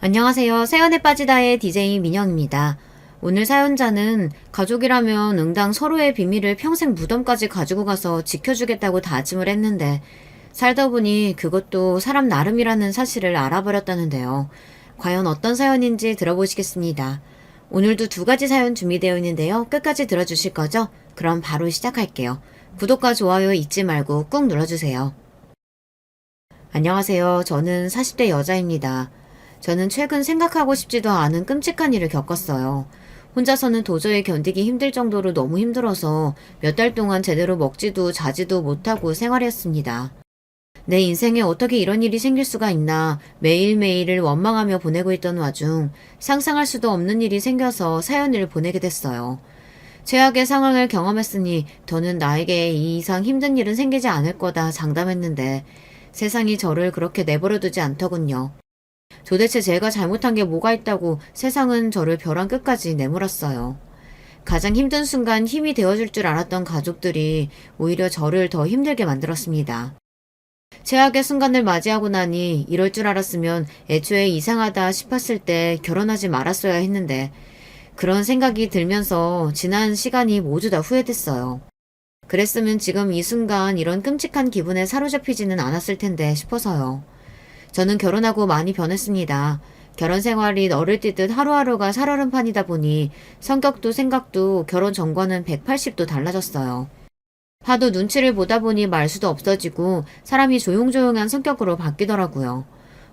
안녕하세요. 사연에 빠지다의 DJ 민영입니다. 오늘 사연자는 가족이라면 응당 서로의 비밀을 평생 무덤까지 가지고 가서 지켜주겠다고 다짐을 했는데 살다 보니 그것도 사람 나름이라는 사실을 알아버렸다는데요. 과연 어떤 사연인지 들어보시겠습니다. 오늘도 두 가지 사연 준비되어 있는데요. 끝까지 들어주실 거죠? 그럼 바로 시작할게요. 구독과 좋아요 잊지 말고 꾹 눌러주세요. 안녕하세요. 저는 40대 여자입니다. 저는 최근 생각하고 싶지도 않은 끔찍한 일을 겪었어요. 혼자서는 도저히 견디기 힘들 정도로 너무 힘들어서 몇 달 동안 제대로 먹지도 자지도 못하고 생활했습니다. 내 인생에 어떻게 이런 일이 생길 수가 있나 매일매일을 원망하며 보내고 있던 와중 상상할 수도 없는 일이 생겨서 사연을 보내게 됐어요. 최악의 상황을 경험했으니 더는 나에게 이 이상 힘든 일은 생기지 않을 거다 장담했는데 세상이 저를 그렇게 내버려두지 않더군요. 도대체 제가 잘못한 게 뭐가 있다고 세상은 저를 벼랑 끝까지 내몰았어요. 가장 힘든 순간 힘이 되어줄 줄 알았던 가족들이 오히려 저를 더 힘들게 만들었습니다. 최악의 순간을 맞이하고 나니 이럴 줄 알았으면 애초에 이상하다 싶었을 때 결혼하지 말았어야 했는데 그런 생각이 들면서 지난 시간이 모두 다 후회됐어요. 그랬으면 지금 이 순간 이런 끔찍한 기분에 사로잡히지는 않았을 텐데 싶어서요. 저는 결혼하고 많이 변했습니다. 결혼 생활이 너를 띠듯 하루하루가 살얼음판이다 보니 성격도 생각도 결혼 전과는 180도 달라졌어요. 하도 눈치를 보다 보니 말수도 없어지고 사람이 조용조용한 성격으로 바뀌더라고요.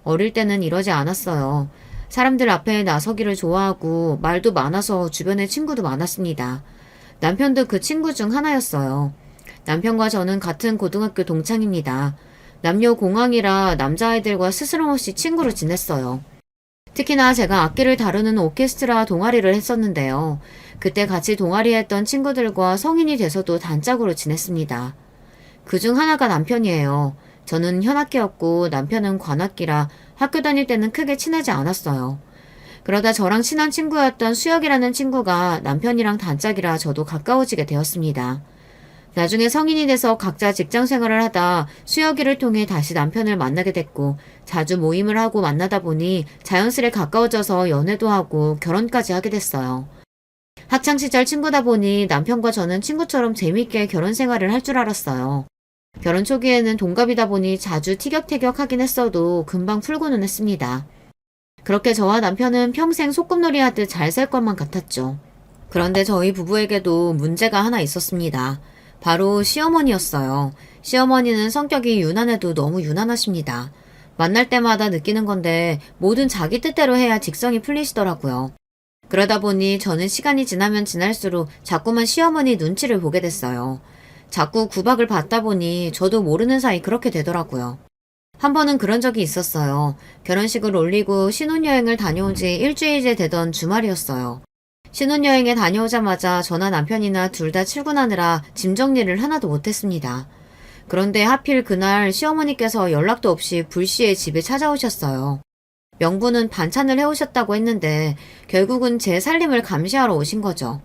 어릴 때는 이러지 않았어요. 사람들 앞에 나서기를 좋아하고 말도 많아서 주변에 친구도 많았습니다. 남편도 그 친구 중 하나였어요. 남편과 저는 같은 고등학교 동창입니다. 남녀 공학이라 남자아이들과 스스럼없이 친구로 지냈어요. 특히나 제가 악기를 다루는 오케스트라 동아리를 했었는데요. 그때 같이 동아리했던 친구들과 성인이 돼서도 단짝으로 지냈습니다. 그중 하나가 남편이에요. 저는 현악기였고 남편은 관악기라 학교 다닐 때는 크게 친하지 않았어요. 그러다 저랑 친한 친구였던 수혁이라는 친구가 남편이랑 단짝이라 저도 가까워지게 되었습니다. 나중에 성인이 돼서 각자 직장 생활을 하다 수혁이를 통해 다시 남편을 만나게 됐고 자주 모임을 하고 만나다 보니 자연스레 가까워져서 연애도 하고 결혼까지 하게 됐어요. 학창시절 친구다 보니 남편과 저는 친구처럼 재밌게 결혼 생활을 할 줄 알았어요. 결혼 초기에는 동갑이다 보니 자주 티격태격 하긴 했어도 금방 풀고는 했습니다. 그렇게 저와 남편은 평생 소꿉놀이 하듯 잘 살 것만 같았죠. 그런데 저희 부부에게도 문제가 하나 있었습니다. 바로 시어머니였어요. 시어머니는 성격이 유난해도 너무 유난하십니다. 만날 때마다 느끼는 건데 뭐든 자기 뜻대로 해야 직성이 풀리시더라고요. 그러다 보니 저는 시간이 지나면 지날수록 자꾸만 시어머니 눈치를 보게 됐어요. 자꾸 구박을 받다 보니 저도 모르는 사이 그렇게 되더라고요. 한 번은 그런 적이 있었어요. 결혼식을 올리고 신혼여행을 다녀온 지 일주일째 되던 주말이었어요. 신혼여행에 다녀오자마자 저나 남편이나 둘 다 출근하느라 짐 정리를 하나도 못했습니다. 그런데 하필 그날 시어머니께서 연락도 없이 불시에 집에 찾아오셨어요. 명분은 반찬을 해오셨다고 했는데 결국은 제 살림을 감시하러 오신 거죠.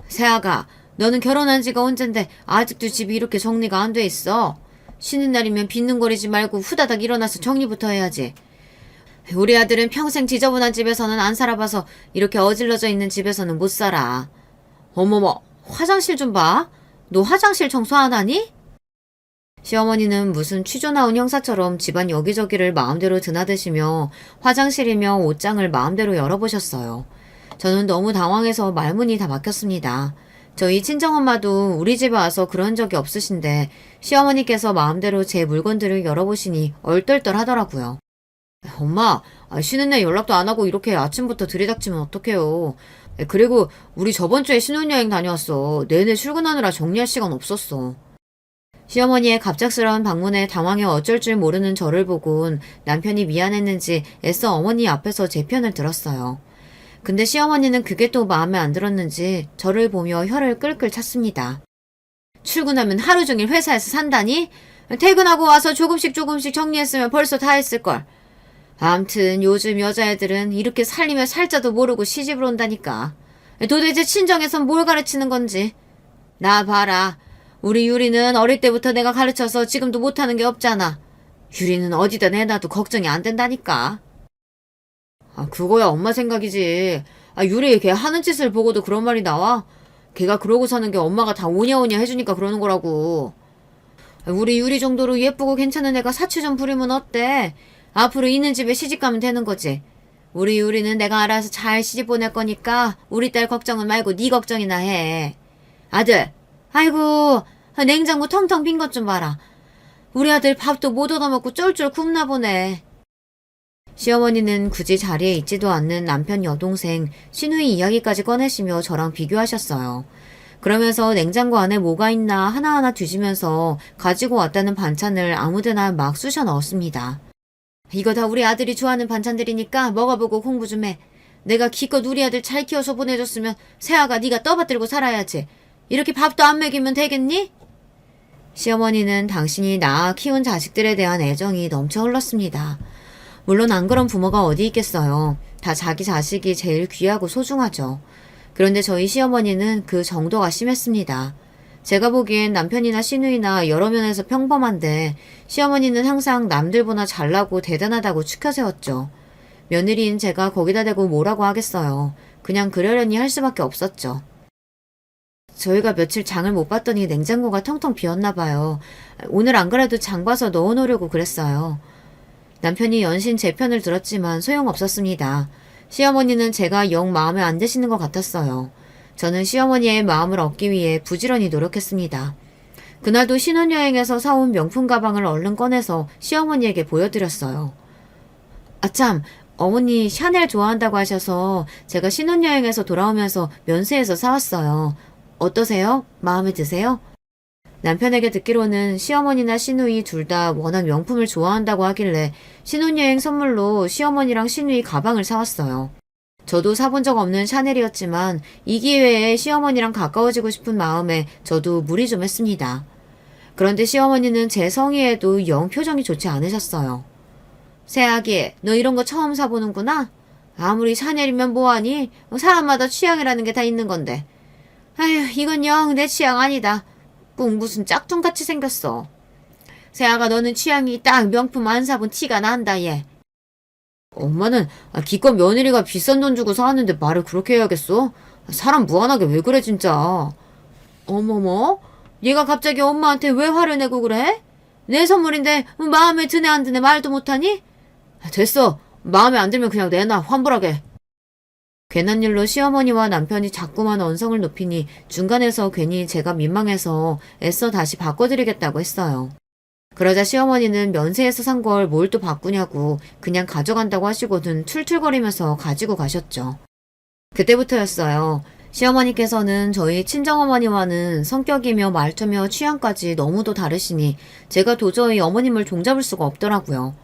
새아가, 너는 결혼한 지가 언젠데 아직도 집이 이렇게 정리가 안 돼 있어? 쉬는 날이면 빈둥거리지 말고 후다닥 일어나서 정리부터 해야지. 우리 아들은 평생 지저분한 집에서는 안 살아봐서 이렇게 어질러져 있는 집에서는 못 살아. 어머머, 화장실 좀 봐. 너 화장실 청소 안 하니? 시어머니는 무슨 취조 나온 형사처럼 집안 여기저기를 마음대로 드나드시며 화장실이며 옷장을 마음대로 열어보셨어요. 저는 너무 당황해서 말문이 다 막혔습니다. 저희 친정엄마도 우리 집에 와서 그런 적이 없으신데 시어머니께서 마음대로 제 물건들을 열어보시니 얼떨떨 하더라고요. 엄마, 쉬는 날 연락도 안 하고 이렇게 아침부터 들이닥치면 어떡해요. 그리고 우리 저번 주에 신혼여행 다녀왔어. 내내 출근하느라 정리할 시간 없었어. 시어머니의 갑작스러운 방문에 당황해 어쩔 줄 모르는 저를 보곤 남편이 미안했는지 애써 어머니 앞에서 제 편을 들었어요. 근데 시어머니는 그게 또 마음에 안 들었는지 저를 보며 혀를 끌끌 찼습니다. 출근하면 하루 종일 회사에서 산다니? 퇴근하고 와서 조금씩 정리했으면 벌써 다 했을걸. 암튼 요즘 여자애들은 이렇게 살림에 살자도 모르고 시집을 온다니까. 도대체 친정에선 뭘 가르치는 건지. 나 봐라. 우리 유리는 어릴 때부터 내가 가르쳐서 지금도 못하는 게 없잖아. 유리는 어디다 내놔도 걱정이 안 된다니까. 그거야 엄마 생각이지. 유리 걔 하는 짓을 보고도 그런 말이 나와? 걔가 그러고 사는 게 엄마가 다 오냐오냐 해주니까 그러는 거라고. 우리 유리 정도로 예쁘고 괜찮은 애가 사치 좀 부리면 어때? 앞으로 있는 집에 시집가면 되는 거지. 우리 유리는 내가 알아서 잘 시집 보낼 거니까 우리 딸 걱정은 말고 네 걱정이나 해. 아들, 아이고 냉장고 텅텅 빈 것 좀 봐라. 우리 아들 밥도 못 얻어먹고 쫄쫄 굶나 보네. 시어머니는 굳이 자리에 있지도 않는 남편 여동생 신우이 이야기까지 꺼내시며 저랑 비교하셨어요. 그러면서 냉장고 안에 뭐가 있나 하나하나 뒤지면서 가지고 왔다는 반찬을 아무데나 막 쑤셔 넣었습니다. 이거 다 우리 아들이 좋아하는 반찬들이니까 먹어보고 공부 좀 해. 내가 기껏 우리 아들 잘 키워서 보내줬으면 새아가 네가 떠받들고 살아야지. 이렇게 밥도 안 먹이면 되겠니? 시어머니는 당신이 낳아 키운 자식들에 대한 애정이 넘쳐 흘렀습니다. 물론 안 그런 부모가 어디 있겠어요. 다 자기 자식이 제일 귀하고 소중하죠. 그런데 저희 시어머니는 그 정도가 심했습니다. 제가 보기엔 남편이나 시누이나 여러 면에서 평범한데 시어머니는 항상 남들보다 잘나고 대단하다고 추켜세웠죠. 며느리인 제가 거기다 대고 뭐라고 하겠어요. 그냥 그러려니 할 수밖에 없었죠. 저희가 며칠 장을 못 봤더니 냉장고가 텅텅 비었나 봐요. 오늘 안 그래도 장 봐서 넣어놓으려고 그랬어요. 남편이 연신 제 편을 들었지만 소용없었습니다. 시어머니는 제가 영 마음에 안 드시는 것 같았어요. 저는 시어머니의 마음을 얻기 위해 부지런히 노력했습니다. 그날도 신혼여행에서 사온 명품 가방을 얼른 꺼내서 시어머니에게 보여드렸어요. 아참, 어머니 샤넬 좋아한다고 하셔서 제가 신혼여행에서 돌아오면서 면세에서 사왔어요. 어떠세요? 마음에 드세요? 남편에게 듣기로는 시어머니나 시누이 둘 다 워낙 명품을 좋아한다고 하길래 신혼여행 선물로 시어머니랑 시누이 가방을 사왔어요. 저도 사본 적 없는 샤넬이었지만 이 기회에 시어머니랑 가까워지고 싶은 마음에 저도 무리 좀 했습니다. 그런데 시어머니는 제 성의에도 영 표정이 좋지 않으셨어요. 새아기, 너 이런 거 처음 사보는구나? 아무리 샤넬이면 뭐하니? 사람마다 취향이라는 게 다 있는 건데. 아휴, 이건 영 내 취향 아니다. 꼭 무슨 짝퉁같이 생겼어. 새아가 너는 취향이 딱 명품 안 사본 티가 난다 얘. 엄마는 기껏 며느리가 비싼 돈 주고 사왔는데 말을 그렇게 해야겠어? 사람 무한하게 왜 그래 진짜. 어머머? 얘가 갑자기 엄마한테 왜 화를 내고 그래? 내 선물인데 마음에 드네 안 드네 말도 못하니? 됐어. 마음에 안 들면 그냥 내놔 환불하게. 괜한 일로 시어머니와 남편이 자꾸만 언성을 높이니 중간에서 괜히 제가 민망해서 애써 다시 바꿔드리겠다고 했어요. 그러자 시어머니는 면세에서 산 걸 뭘 또 바꾸냐고 그냥 가져간다고 하시고는 툴툴거리면서 가지고 가셨죠. 그때부터였어요. 시어머니께서는 저희 친정어머니와는 성격이며 말투며 취향까지 너무도 다르시니 제가 도저히 어머님을 종잡을 수가 없더라고요.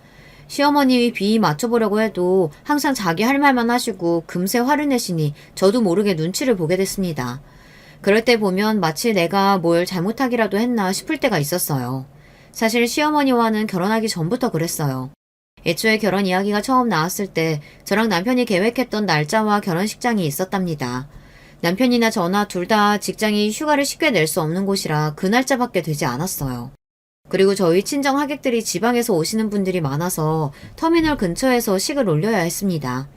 시어머니 비위 맞춰보려고 해도 항상 자기 할 말만 하시고 금세 화를 내시니 저도 모르게 눈치를 보게 됐습니다. 그럴 때 보면 마치 내가 뭘 잘못하기라도 했나 싶을 때가 있었어요. 사실 시어머니와는 결혼하기 전부터 그랬어요. 애초에 결혼 이야기가 처음 나왔을 때 저랑 남편이 계획했던 날짜와 결혼식장이 있었답니다. 남편이나 저나 둘 다 직장이 휴가를 쉽게 낼 수 없는 곳이라 그 날짜밖에 되지 않았어요. 그리고 저희 친정 하객들이 지방에서 오시는 분들이 많아서 터미널 근처에서 식을 올려야 했습니다.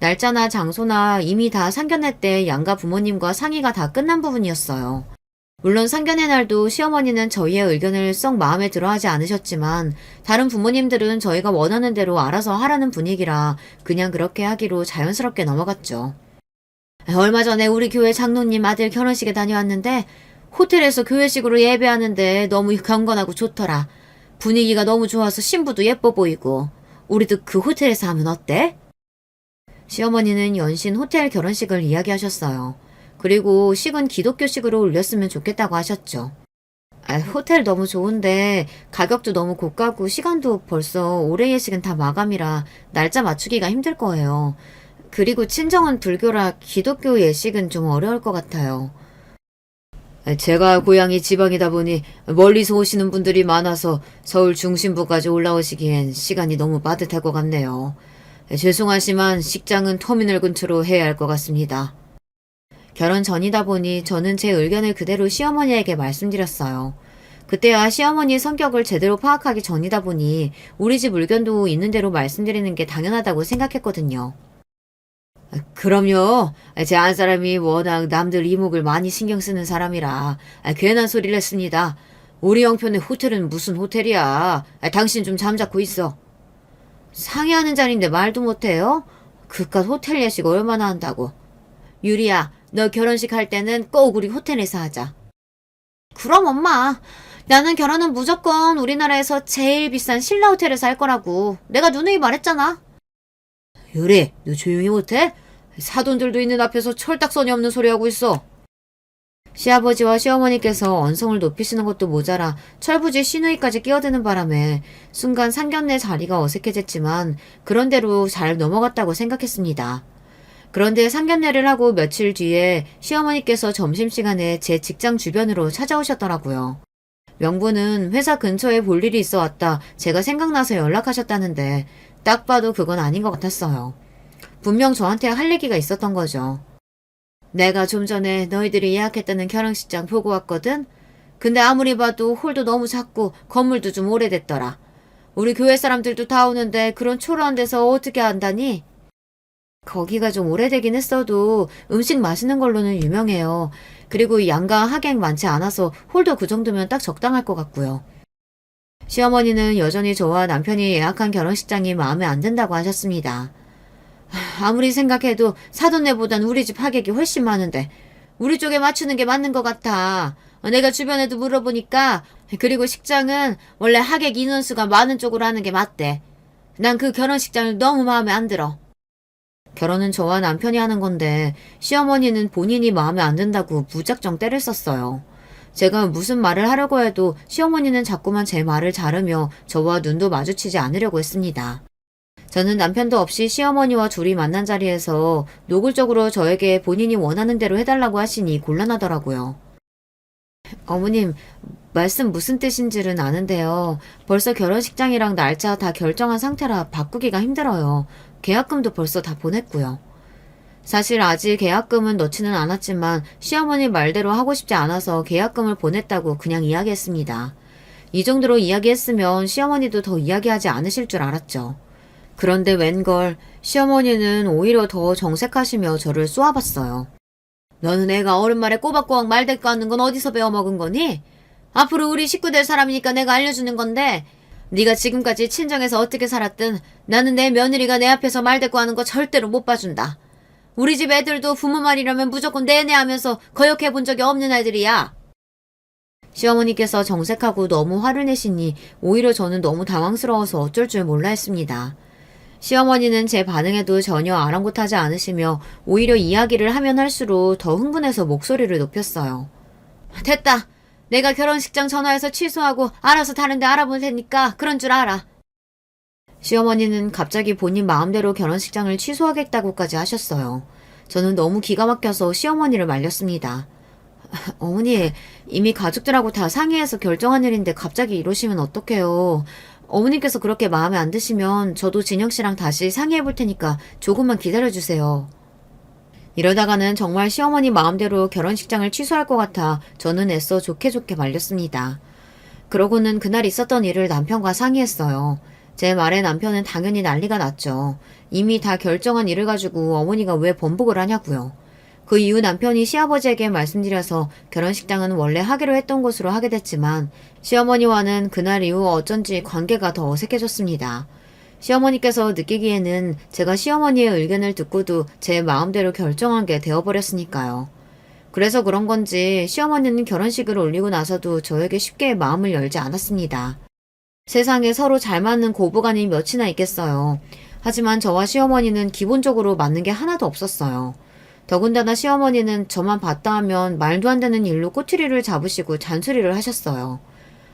날짜나 장소나 이미 다 상견례 때 양가 부모님과 상의가 다 끝난 부분이었어요. 물론 상견례 날도 시어머니는 저희의 의견을 썩 마음에 들어 하지 않으셨지만 다른 부모님들은 저희가 원하는 대로 알아서 하라는 분위기라 그냥 그렇게 하기로 자연스럽게 넘어갔죠. 얼마 전에 우리 교회 장로님 아들 결혼식에 다녀왔는데 호텔에서 교회식으로 예배하는데 너무 경건하고 좋더라. 분위기가 너무 좋아서 신부도 예뻐 보이고. 우리도 그 호텔에서 하면 어때? 시어머니는 연신 호텔 결혼식을 이야기하셨어요. 그리고 식은 기독교식으로 올렸으면 좋겠다고 하셨죠. 호텔 너무 좋은데 가격도 너무 고가고 시간도 벌써 올해 예식은 다 마감이라 날짜 맞추기가 힘들 거예요. 그리고 친정은 불교라 기독교 예식은 좀 어려울 것 같아요. 제가 고향이 지방이다 보니 멀리서 오시는 분들이 많아서 서울 중심부까지 올라오시기엔 시간이 너무 빠듯할 것 같네요. 죄송하지만 식장은 터미널 근처로 해야 할 것 같습니다. 결혼 전이다 보니 저는 제 의견을 그대로 시어머니에게 말씀드렸어요. 그때야 시어머니 성격을 제대로 파악하기 전이다 보니 우리 집 의견도 있는 대로 말씀드리는 게 당연하다고 생각했거든요. 그럼요. 제 안사람이 워낙 남들 이목을 많이 신경 쓰는 사람이라 괜한 소리를 했습니다. 우리 형편의 호텔은 무슨 호텔이야. 당신 좀 잠자코 있어. 상의하는 자리인데 말도 못해요? 그깟 호텔 예식 얼마나 한다고. 유리야, 너 결혼식 할 때는 꼭 우리 호텔에서 하자. 그럼 엄마, 나는 결혼은 무조건 우리나라에서 제일 비싼 신라 호텔에서 할 거라고. 내가 누누이 말했잖아. 유리, 너 조용히 못해? 사돈들도 있는 앞에서 철딱서니 없는 소리 하고 있어. 시아버지와 시어머니께서 언성을 높이시는 것도 모자라 철부지 시누이까지 끼어드는 바람에 순간 상견례 자리가 어색해졌지만 그런대로 잘 넘어갔다고 생각했습니다. 그런데 상견례를 하고 며칠 뒤에 시어머니께서 점심시간에 제 직장 주변으로 찾아오셨더라고요. 명분은 회사 근처에 볼 일이 있어 왔다 제가 생각나서 연락하셨다는데 딱 봐도 그건 아닌 것 같았어요. 분명 저한테 할 얘기가 있었던 거죠. 내가 좀 전에 너희들이 예약했다는 결혼식장 보고 왔거든? 근데 아무리 봐도 홀도 너무 작고 건물도 좀 오래됐더라. 우리 교회 사람들도 다 오는데 그런 초라한 데서 어떻게 한다니? 거기가 좀 오래되긴 했어도 음식 맛있는 걸로는 유명해요. 그리고 양가 하객 많지 않아서 홀도 그 정도면 딱 적당할 것 같고요. 시어머니는 여전히 저와 남편이 예약한 결혼식장이 마음에 안 든다고 하셨습니다. 아무리 생각해도 사돈네보단 우리 집 하객이 훨씬 많은데 우리 쪽에 맞추는 게 맞는 것 같아. 내가 주변에도 물어보니까 그리고 식장은 원래 하객 인원수가 많은 쪽으로 하는 게 맞대. 난 그 결혼식장을 너무 마음에 안 들어. 결혼은 저와 남편이 하는 건데 시어머니는 본인이 마음에 안 든다고 무작정 때를 썼어요. 제가 무슨 말을 하려고 해도 시어머니는 자꾸만 제 말을 자르며 저와 눈도 마주치지 않으려고 했습니다. 저는 남편도 없이 시어머니와 둘이 만난 자리에서 노골적으로 저에게 본인이 원하는 대로 해달라고 하시니 곤란하더라고요. 어머님, 말씀 무슨 뜻인지는 아는데요. 벌써 결혼식장이랑 날짜 다 결정한 상태라 바꾸기가 힘들어요. 계약금도 벌써 다 보냈고요. 사실 아직 계약금은 넣지는 않았지만 시어머니 말대로 하고 싶지 않아서 계약금을 보냈다고 그냥 이야기했습니다. 이 정도로 이야기했으면 시어머니도 더 이야기하지 않으실 줄 알았죠. 그런데 웬걸 시어머니는 오히려 더 정색하시며 저를 쏘아봤어요. 너는 애가 어른 말에 꼬박꼬박 말대꾸 하는 건 어디서 배워먹은 거니? 앞으로 우리 식구 될 사람이니까 내가 알려주는 건데 네가 지금까지 친정에서 어떻게 살았든 나는 내 며느리가 내 앞에서 말대꾸 하는 거 절대로 못 봐준다. 우리 집 애들도 부모 말이라면 무조건 내내 하면서 거역해 본 적이 없는 애들이야. 시어머니께서 정색하고 너무 화를 내시니 오히려 저는 너무 당황스러워서 어쩔 줄 몰라 했습니다. 시어머니는 제 반응에도 전혀 아랑곳하지 않으시며 오히려 이야기를 하면 할수록 더 흥분해서 목소리를 높였어요. 됐다. 내가 결혼식장 전화해서 취소하고 알아서 다른 데 알아볼 테니까 그런 줄 알아. 시어머니는 갑자기 본인 마음대로 결혼식장을 취소하겠다고까지 하셨어요. 저는 너무 기가 막혀서 시어머니를 말렸습니다. 어머니, 이미 가족들하고 다 상의해서 결정한 일인데 갑자기 이러시면 어떡해요. 어머님께서 그렇게 마음에 안 드시면 저도 진영씨랑 다시 상의해 볼 테니까 조금만 기다려주세요. 이러다가는 정말 시어머니 마음대로 결혼식장을 취소할 것 같아 저는 애써 좋게 말렸습니다. 그러고는 그날 있었던 일을 남편과 상의했어요. 제 말에 남편은 당연히 난리가 났죠. 이미 다 결정한 일을 가지고 어머니가 왜 번복을 하냐고요. 그 이후 남편이 시아버지에게 말씀드려서 결혼식장은 원래 하기로 했던 곳으로 하게 됐지만 시어머니와는 그날 이후 어쩐지 관계가 더 어색해졌습니다. 시어머니께서 느끼기에는 제가 시어머니의 의견을 듣고도 제 마음대로 결정한 게 되어버렸으니까요. 그래서 그런 건지 시어머니는 결혼식을 올리고 나서도 저에게 쉽게 마음을 열지 않았습니다. 세상에 서로 잘 맞는 고부간이 몇이나 있겠어요. 하지만 저와 시어머니는 기본적으로 맞는 게 하나도 없었어요. 더군다나 시어머니는 저만 봤다 하면 말도 안 되는 일로 꼬투리를 잡으시고 잔소리를 하셨어요.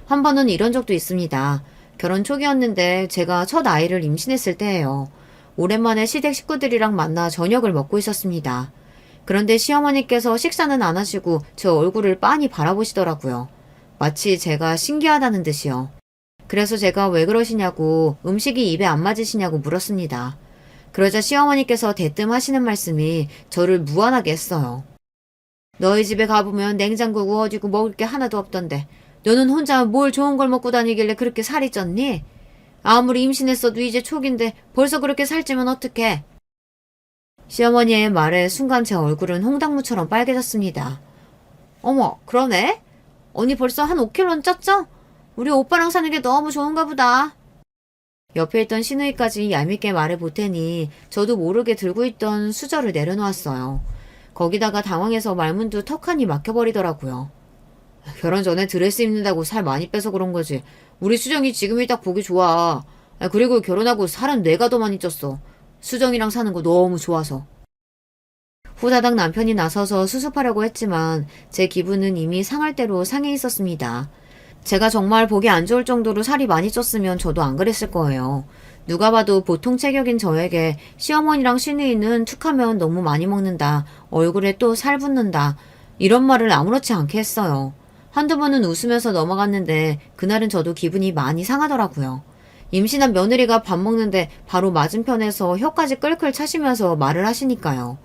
한 번은 이런 적도 있습니다. 결혼 초기였는데 제가 첫 아이를 임신했을 때예요. 오랜만에 시댁 식구들이랑 만나 저녁을 먹고 있었습니다. 그런데 시어머니께서 식사는 안 하시고 제 얼굴을 빤히 바라보시더라고요. 마치 제가 신기하다는 듯이요. 그래서 제가 왜 그러시냐고 음식이 입에 안 맞으시냐고 물었습니다. 그러자 시어머니께서 대뜸 하시는 말씀이 저를 무안하게 했어요. 너희 집에 가보면 냉장고 우어지고 먹을 게 하나도 없던데 너는 혼자 뭘 좋은 걸 먹고 다니길래 그렇게 살이 쪘니? 아무리 임신했어도 이제 초기인데 벌써 그렇게 살찌면 어떡해? 시어머니의 말에 순간 제 얼굴은 홍당무처럼 빨개졌습니다. 어머, 그러네? 언니 벌써 한 5kg는 쪘죠? 우리 오빠랑 사는 게 너무 좋은가 보다. 옆에 있던 시누이까지 얄밉게 말해 보태니 저도 모르게 들고 있던 수저를 내려놓았어요. 거기다가 당황해서 말문도 턱하니 막혀버리더라고요. 결혼 전에 드레스 입는다고 살 많이 빼서 그런 거지. 우리 수정이 지금이 딱 보기 좋아. 그리고 결혼하고 살은 내가 더 많이 쪘어. 수정이랑 사는 거 너무 좋아서. 후다닥 남편이 나서서 수습하려고 했지만 제 기분은 이미 상할 대로 상해 있었습니다. 제가 정말 보기 안 좋을 정도로 살이 많이 쪘으면 저도 안 그랬을 거예요. 누가 봐도 보통 체격인 저에게 시어머니랑 시누이는 툭하면 너무 많이 먹는다. 얼굴에 또 살 붙는다. 이런 말을 아무렇지 않게 했어요. 한두 번은 웃으면서 넘어갔는데 그날은 저도 기분이 많이 상하더라고요. 임신한 며느리가 밥 먹는데 바로 맞은편에서 혀까지 끌끌 차시면서 말을 하시니까요.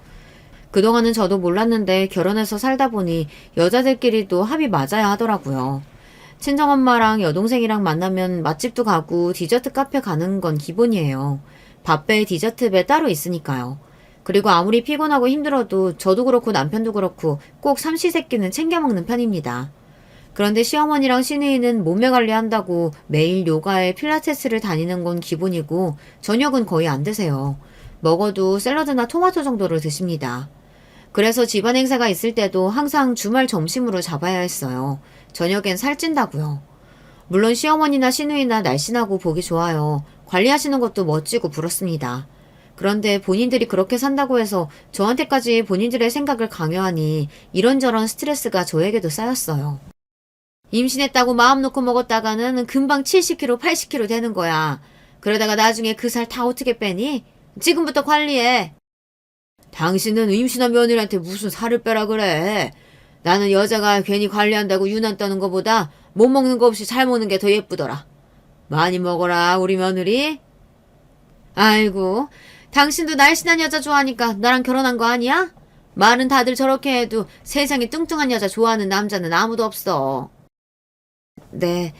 그동안은 저도 몰랐는데 결혼해서 살다 보니 여자들끼리도 합이 맞아야 하더라고요. 친정엄마랑 여동생이랑 만나면 맛집도 가고 디저트 카페 가는 건 기본이에요. 밥배, 디저트배 따로 있으니까요. 그리고 아무리 피곤하고 힘들어도 저도 그렇고 남편도 그렇고 꼭 삼시세끼는 챙겨 먹는 편입니다. 그런데 시어머니랑 시누이는 몸매 관리한다고 매일 요가에 필라테스를 다니는 건 기본이고 저녁은 거의 안 드세요. 먹어도 샐러드나 토마토 정도를 드십니다. 그래서 집안 행사가 있을 때도 항상 주말 점심으로 잡아야 했어요. 저녁엔 살찐다고요. 물론 시어머니나 시누이나 날씬하고 보기 좋아요. 관리하시는 것도 멋지고 부럽습니다. 그런데 본인들이 그렇게 산다고 해서 저한테까지 본인들의 생각을 강요하니 이런저런 스트레스가 저에게도 쌓였어요. 임신했다고 마음 놓고 먹었다가는 금방 70kg, 80kg 되는 거야. 그러다가 나중에 그 살 다 어떻게 빼니? 지금부터 관리해. 당신은 임신한 며느리한테 무슨 살을 빼라 그래. 나는 여자가 괜히 관리한다고 유난 떠는 것보다 못 먹는 거 없이 잘 먹는 게 더 예쁘더라. 많이 먹어라 우리 며느리. 아이고, 당신도 날씬한 여자 좋아하니까 나랑 결혼한 거 아니야? 말은 다들 저렇게 해도 세상에 뚱뚱한 여자 좋아하는 남자는 아무도 없어. 네,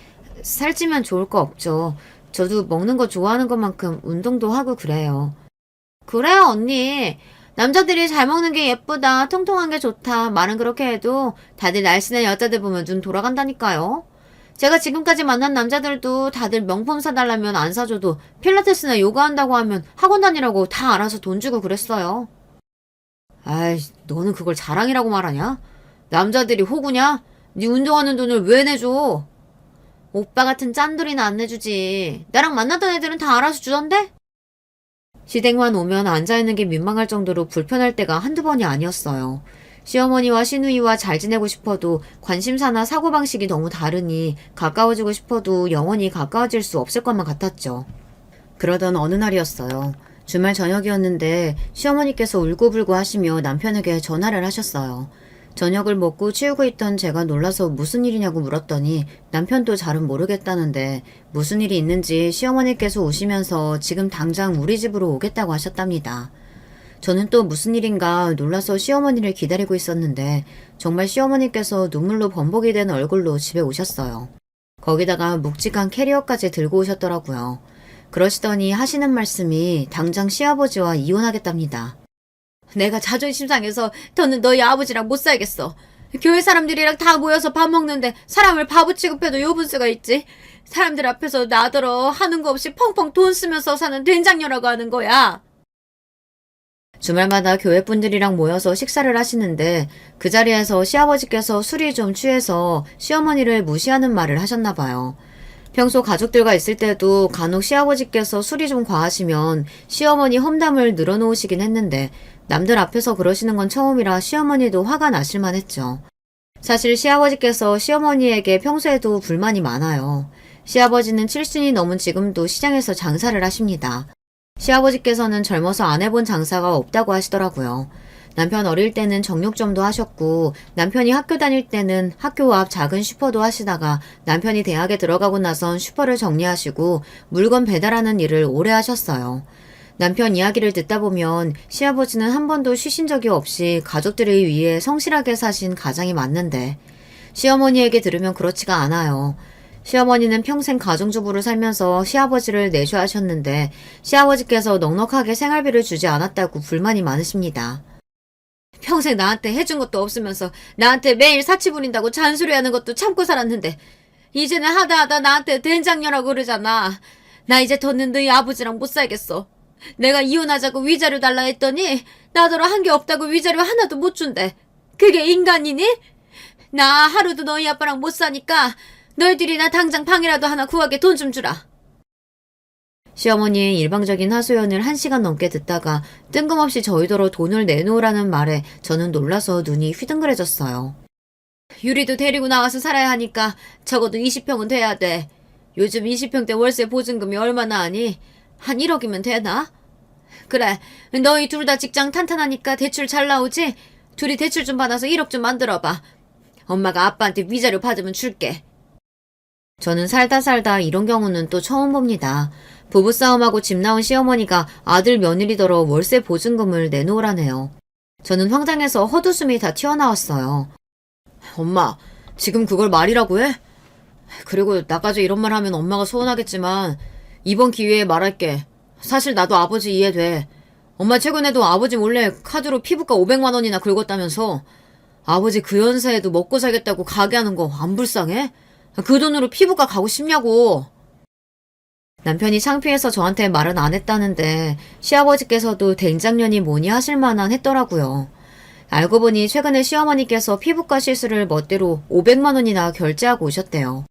살찌면 좋을 거 없죠. 저도 먹는 거 좋아하는 것만큼 운동도 하고 그래요. 그래요, 언니. 남자들이 잘 먹는 게 예쁘다, 통통한 게 좋다, 말은 그렇게 해도 다들 날씬한 여자들 보면 눈 돌아간다니까요. 제가 지금까지 만난 남자들도 다들 명품 사달라면 안 사줘도 필라테스나 요가 한다고 하면 학원 다니라고 다 알아서 돈 주고 그랬어요. 아이, 너는 그걸 자랑이라고 말하냐? 남자들이 호구냐? 네 운동하는 돈을 왜 내줘? 오빠 같은 짠돌이는 안 내주지. 나랑 만났던 애들은 다 알아서 주던데? 시댁만 오면 앉아있는 게 민망할 정도로 불편할 때가 한두 번이 아니었어요. 시어머니와 시누이와 잘 지내고 싶어도 관심사나 사고방식이 너무 다르니 가까워지고 싶어도 영원히 가까워질 수 없을 것만 같았죠. 그러던 어느 날이었어요. 주말 저녁이었는데 시어머니께서 울고불고 하시며 남편에게 전화를 하셨어요. 저녁을 먹고 치우고 있던 제가 놀라서 무슨 일이냐고 물었더니 남편도 잘은 모르겠다는데 무슨 일이 있는지 시어머니께서 오시면서 지금 당장 우리 집으로 오겠다고 하셨답니다. 저는 또 무슨 일인가 놀라서 시어머니를 기다리고 있었는데 정말 시어머니께서 눈물로 범벅이 된 얼굴로 집에 오셨어요. 거기다가 묵직한 캐리어까지 들고 오셨더라고요. 그러시더니 하시는 말씀이 당장 시아버지와 이혼하겠답니다. 내가 자존심 상해서 더는 너희 아버지랑 못 살겠어. 교회 사람들이랑 다 모여서 밥 먹는데 사람을 바보 취급해도 요분수가 있지. 사람들 앞에서 나더러 하는 거 없이 펑펑 돈 쓰면서 사는 된장녀라고 하는 거야. 주말마다 교회분들이랑 모여서 식사를 하시는데 그 자리에서 시아버지께서 술이 좀 취해서 시어머니를 무시하는 말을 하셨나 봐요. 평소 가족들과 있을 때도 간혹 시아버지께서 술이 좀 과하시면 시어머니 험담을 늘어놓으시긴 했는데 남들 앞에서 그러시는 건 처음이라 시어머니도 화가 나실만 했죠. 사실 시아버지께서 시어머니에게 평소에도 불만이 많아요. 시아버지는 70이 넘은 지금도 시장에서 장사를 하십니다. 시아버지께서는 젊어서 안 해본 장사가 없다고 하시더라고요. 남편 어릴 때는 정육점도 하셨고 남편이 학교 다닐 때는 학교 앞 작은 슈퍼도 하시다가 남편이 대학에 들어가고 나선 슈퍼를 정리하시고 물건 배달하는 일을 오래 하셨어요. 남편 이야기를 듣다 보면 시아버지는 한 번도 쉬신 적이 없이 가족들을 위해 성실하게 사신 가장이 맞는데 시어머니에게 들으면 그렇지가 않아요. 시어머니는 평생 가정주부로 살면서 시아버지를 내조하셨는데 시아버지께서 넉넉하게 생활비를 주지 않았다고 불만이 많으십니다. 평생 나한테 해준 것도 없으면서 나한테 매일 사치 부린다고 잔소리하는 것도 참고 살았는데 이제는 하다 나한테 된장녀라고 그러잖아. 나 이제 더는 너희 아버지랑 못 살겠어. 내가 이혼하자고 위자료 달라 했더니 나더러 한 게 없다고 위자료 하나도 못 준대. 그게 인간이니? 나 하루도 너희 아빠랑 못 사니까 너희들이 나 당장 방이라도 하나 구하게 돈 좀 주라. 시어머니의 일방적인 하소연을 1시간 넘게 듣다가 뜬금없이 저희더러 돈을 내놓으라는 말에 저는 놀라서 눈이 휘둥그레졌어요. 유리도 데리고 나와서 살아야 하니까 적어도 20평은 돼야 돼. 요즘 20평대 월세 보증금이 얼마나 하니? 한 1억이면 되나? 그래, 너희 둘 다 직장 탄탄하니까 대출 잘 나오지? 둘이 대출 좀 받아서 1억 좀 만들어봐. 엄마가 아빠한테 위자료 받으면 줄게. 저는 살다 이런 경우는 또 처음 봅니다. 부부싸움하고 집 나온 시어머니가 아들 며느리더러 월세 보증금을 내놓으라네요. 저는 황당해서 헛웃음이 다 튀어나왔어요. 엄마, 지금 그걸 말이라고 해? 그리고 나까지 이런 말 하면 엄마가 서운하겠지만 이번 기회에 말할게. 사실 나도 아버지 이해돼. 엄마 최근에도 아버지 몰래 카드로 피부과 500만 원이나 긁었다면서 아버지 그 연세에도 먹고 살겠다고 가게 하는 거 안 불쌍해? 그 돈으로 피부과 가고 싶냐고. 남편이 창피해서 저한테 말은 안 했다는데 시아버지께서도 된장년이 뭐니 하실 만한 했더라고요. 알고 보니 최근에 시어머니께서 피부과 시술을 멋대로 500만 원이나 결제하고 오셨대요.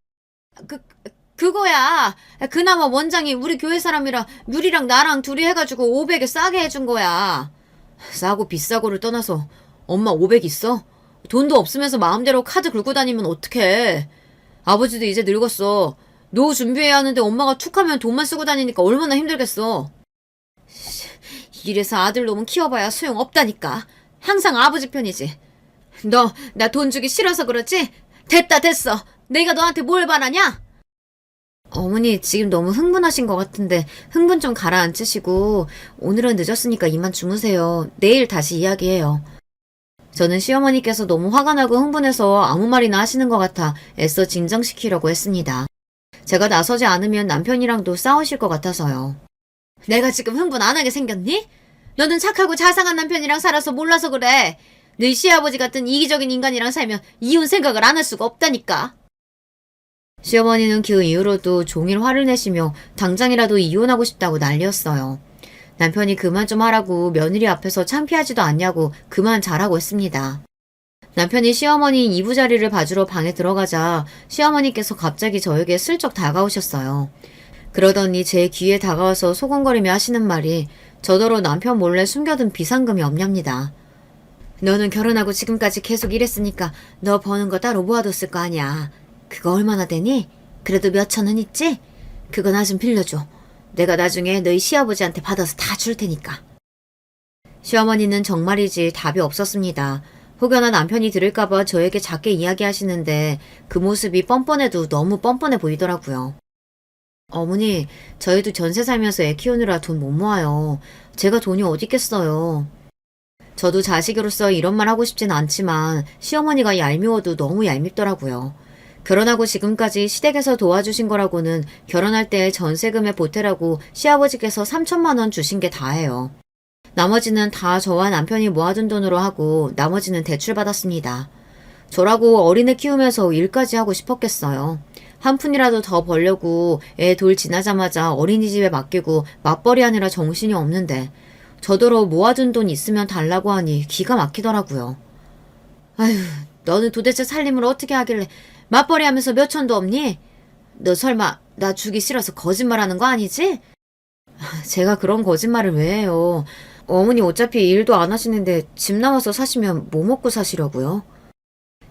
그거야. 그나마 원장이 우리 교회 사람이라 유리랑 나랑 둘이 해가지고 500에 싸게 해준 거야. 싸고 비싸고를 떠나서 엄마 500 있어? 돈도 없으면서 마음대로 카드 긁고 다니면 어떡해. 아버지도 이제 늙었어. 노후 준비해야 하는데 엄마가 툭하면 돈만 쓰고 다니니까 얼마나 힘들겠어. 이래서 아들 놈은 키워봐야 소용없다니까. 항상 아버지 편이지. 너 나 돈 주기 싫어서 그렇지? 됐어. 내가 너한테 뭘 바라냐? 어머니 지금 너무 흥분하신 것 같은데 흥분 좀 가라앉히시고 오늘은 늦었으니까 이만 주무세요. 내일 다시 이야기해요. 저는 시어머니께서 너무 화가 나고 흥분해서 아무 말이나 하시는 것 같아 애써 진정시키려고 했습니다. 제가 나서지 않으면 남편이랑도 싸우실 것 같아서요. 내가 지금 흥분 안 하게 생겼니? 너는 착하고 자상한 남편이랑 살아서 몰라서 그래. 네 시아버지 같은 이기적인 인간이랑 살면 이혼 생각을 안 할 수가 없다니까. 시어머니는 그 이후로도 종일 화를 내시며 당장이라도 이혼하고 싶다고 난리였어요. 남편이 그만 좀 하라고 며느리 앞에서 창피하지도 않냐고 그만 잘하고 했습니다. 남편이 시어머니 이부자리를 봐주러 방에 들어가자 시어머니께서 갑자기 저에게 슬쩍 다가오셨어요. 그러더니 제 귀에 다가와서 소곤거리며 하시는 말이 저더러 남편 몰래 숨겨둔 비상금이 없냐입니다. 너는 결혼하고 지금까지 계속 일했으니까 너 버는 거 따로 모아뒀을 거 아니야. 그거 얼마나 되니? 그래도 몇 천 원 있지? 그거 나 좀 빌려줘. 내가 나중에 너희 시아버지한테 받아서 다 줄 테니까. 시어머니는 정말이지 답이 없었습니다. 혹여나 남편이 들을까봐 저에게 작게 이야기하시는데 그 모습이 뻔뻔해도 너무 뻔뻔해 보이더라고요. 어머니, 저희도 전세 살면서 애 키우느라 돈 못 모아요. 제가 돈이 어디 있겠어요. 저도 자식으로서 이런 말 하고 싶진 않지만 시어머니가 얄미워도 너무 얄밉더라고요. 결혼하고 지금까지 시댁에서 도와주신 거라고는 결혼할 때 전세금에 보태라고 시아버지께서 3천만 원 주신 게 다예요. 나머지는 다 저와 남편이 모아둔 돈으로 하고 나머지는 대출받았습니다. 저라고 어린애 키우면서 일까지 하고 싶었겠어요. 한 푼이라도 더 벌려고 애 돌 지나자마자 어린이집에 맡기고 맞벌이 하느라 정신이 없는데 저더러 모아둔 돈 있으면 달라고 하니 기가 막히더라고요. 아휴, 너는 도대체 살림을 어떻게 하길래 맞벌이 하면서 몇 천도 없니? 너 설마 나 주기 싫어서 거짓말하는 거 아니지? 제가 그런 거짓말을 왜 해요. 어머니 어차피 일도 안 하시는데 집 나와서 사시면 뭐 먹고 사시려고요?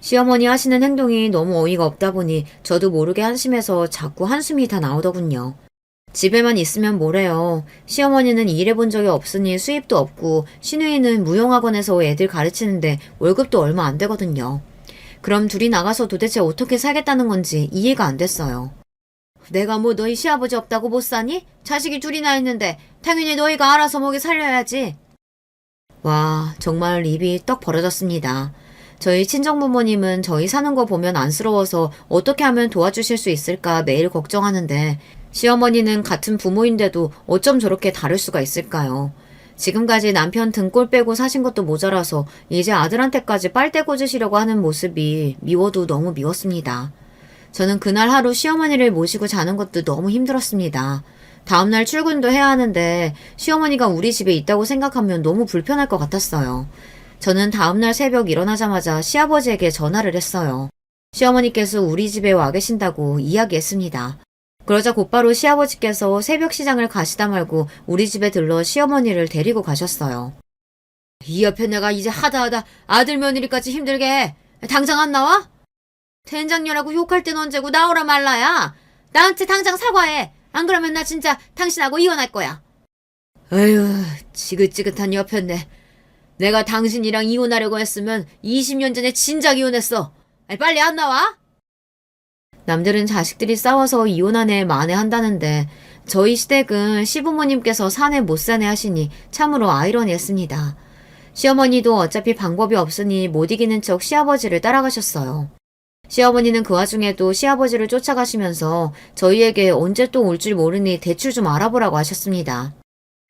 시어머니 하시는 행동이 너무 어이가 없다 보니 저도 모르게 한심해서 자꾸 한숨이 다 나오더군요. 집에만 있으면 뭐래요. 시어머니는 일해본 적이 없으니 수입도 없고 시누이는 무용학원에서 애들 가르치는데 월급도 얼마 안 되거든요. 그럼 둘이 나가서 도대체 어떻게 살겠다는 건지 이해가 안 됐어요. 내가 뭐 너희 시아버지 없다고 못 사니? 자식이 둘이나 있는데 당연히 너희가 알아서 먹여 살려야지. 와, 정말 입이 떡 벌어졌습니다. 저희 친정부모님은 저희 사는 거 보면 안쓰러워서 어떻게 하면 도와주실 수 있을까 매일 걱정하는데 시어머니는 같은 부모인데도 어쩜 저렇게 다를 수가 있을까요? 지금까지 남편 등골 빼고 사신 것도 모자라서 이제 아들한테까지 빨대 꽂으시려고 하는 모습이 미워도 너무 미웠습니다. 저는 그날 하루 시어머니를 모시고 자는 것도 너무 힘들었습니다. 다음날 출근도 해야 하는데 시어머니가 우리 집에 있다고 생각하면 너무 불편할 것 같았어요. 저는 다음날 새벽 일어나자마자 시아버지에게 전화를 했어요. 시어머니께서 우리 집에 와 계신다고 이야기했습니다. 그러자 곧바로 시아버지께서 새벽 시장을 가시다 말고 우리 집에 들러 시어머니를 데리고 가셨어요. 이 옆에 내가 이제 하다 아들 며느리까지 힘들게 해. 당장 안 나와? 된장녀라고 욕할 땐 언제고 나오라 말라야. 나한테 당장 사과해. 안 그러면 나 진짜 당신하고 이혼할 거야. 아휴, 지긋지긋한 옆였네. 내가 당신이랑 이혼하려고 했으면 20년 전에 진작 이혼했어. 빨리 안 나와? 남들은 자식들이 싸워서 이혼한 애 만회한다는데 저희 시댁은 시부모님께서 사내 못 사내 하시니 참으로 아이러니했습니다. 시어머니도 어차피 방법이 없으니 못 이기는 척 시아버지를 따라가셨어요. 시어머니는 그 와중에도 시아버지를 쫓아가시면서 저희에게 언제 또 올 줄 모르니 대출 좀 알아보라고 하셨습니다.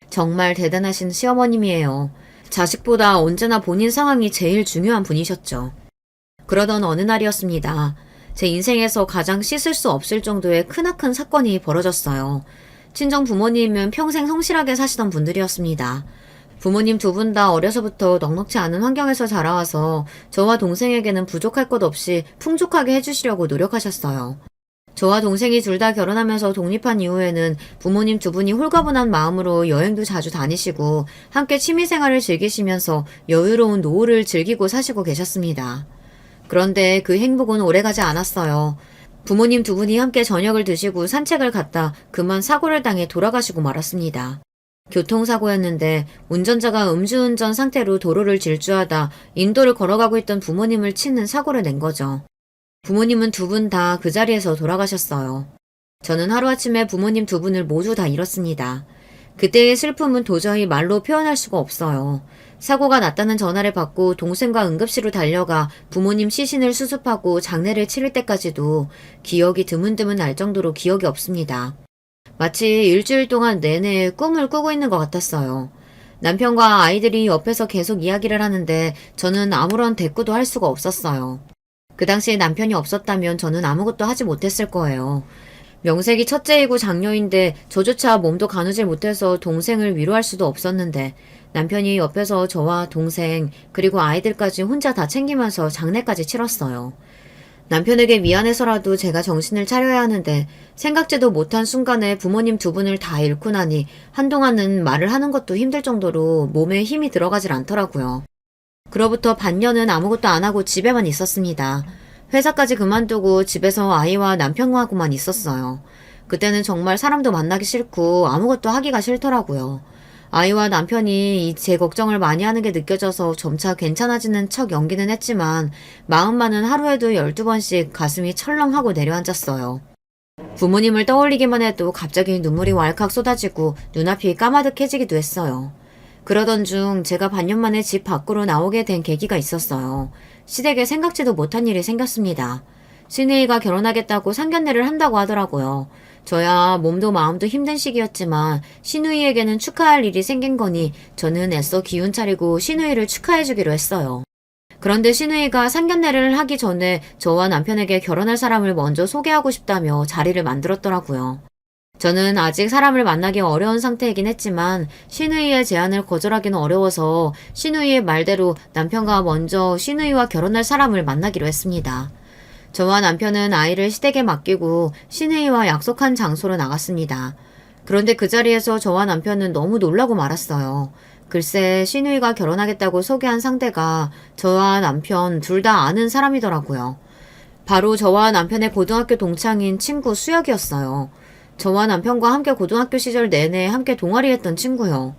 정말 대단하신 시어머님이에요. 자식보다 언제나 본인 상황이 제일 중요한 분이셨죠. 그러던 어느 날이었습니다. 제 인생에서 가장 씻을 수 없을 정도의 크나큰 사건이 벌어졌어요. 친정 부모님은 평생 성실하게 사시던 분들이었습니다. 부모님 두 분 다 어려서부터 넉넉지 않은 환경에서 자라와서 저와 동생에게는 부족할 것 없이 풍족하게 해주시려고 노력하셨어요. 저와 동생이 둘 다 결혼하면서 독립한 이후에는 부모님 두 분이 홀가분한 마음으로 여행도 자주 다니시고 함께 취미생활을 즐기시면서 여유로운 노후를 즐기고 사시고 계셨습니다. 그런데 그 행복은 오래가지 않았어요. 부모님 두 분이 함께 저녁을 드시고 산책을 갔다 그만 사고를 당해 돌아가시고 말았습니다. 교통사고였는데 운전자가 음주운전 상태로 도로를 질주하다 인도를 걸어가고 있던 부모님을 치는 사고를 낸 거죠. 부모님은 두 분 다 그 자리에서 돌아가셨어요. 저는 하루아침에 부모님 두 분을 모두 다 잃었습니다. 그때의 슬픔은 도저히 말로 표현할 수가 없어요. 사고가 났다는 전화를 받고 동생과 응급실로 달려가 부모님 시신을 수습하고 장례를 치를 때까지도 기억이 드문드문 날 정도로 기억이 없습니다. 마치 일주일 동안 내내 꿈을 꾸고 있는 것 같았어요. 남편과 아이들이 옆에서 계속 이야기를 하는데 저는 아무런 대꾸도 할 수가 없었어요. 그 당시에 남편이 없었다면 저는 아무것도 하지 못했을 거예요. 명색이 첫째이고 장녀인데 저조차 몸도 가누질 못해서 동생을 위로할 수도 없었는데 남편이 옆에서 저와 동생 그리고 아이들까지 혼자 다 챙기면서 장례까지 치렀어요. 남편에게 미안해서라도 제가 정신을 차려야 하는데 생각지도 못한 순간에 부모님 두 분을 다 잃고 나니 한동안은 말을 하는 것도 힘들 정도로 몸에 힘이 들어가질 않더라고요. 그로부터 반년은 아무것도 안 하고 집에만 있었습니다. 회사까지 그만두고 집에서 아이와 남편하고만 있었어요. 그때는 정말 사람도 만나기 싫고 아무것도 하기가 싫더라고요. 아이와 남편이 제 걱정을 많이 하는 게 느껴져서 점차 괜찮아지는 척 연기는 했지만 마음만은 하루에도 12번씩 가슴이 철렁하고 내려앉았어요. 부모님을 떠올리기만 해도 갑자기 눈물이 왈칵 쏟아지고 눈앞이 까마득해지기도 했어요. 그러던 중 제가 반년 만에 집 밖으로 나오게 된 계기가 있었어요. 시댁에 생각지도 못한 일이 생겼습니다. 신혜이가 결혼하겠다고 상견례를 한다고 하더라고요. 저야 몸도 마음도 힘든 시기였지만 신우이에게는 축하할 일이 생긴 거니 저는 애써 기운 차리고 신우이를 축하해주기로 했어요. 그런데 신우이가 상견례를 하기 전에 저와 남편에게 결혼할 사람을 먼저 소개하고 싶다며 자리를 만들었더라고요. 저는 아직 사람을 만나기 어려운 상태이긴 했지만 신우이의 제안을 거절하기는 어려워서 신우이의 말대로 남편과 먼저 신우이와 결혼할 사람을 만나기로 했습니다. 저와 남편은 아이를 시댁에 맡기고 신우이와 약속한 장소로 나갔습니다. 그런데 그 자리에서 저와 남편은 너무 놀라고 말았어요. 글쎄 신우이가 결혼하겠다고 소개한 상대가 저와 남편 둘 다 아는 사람이더라고요. 바로 저와 남편의 고등학교 동창인 친구 수혁이었어요. 저와 남편과 함께 고등학교 시절 내내 함께 동아리했던 친구요.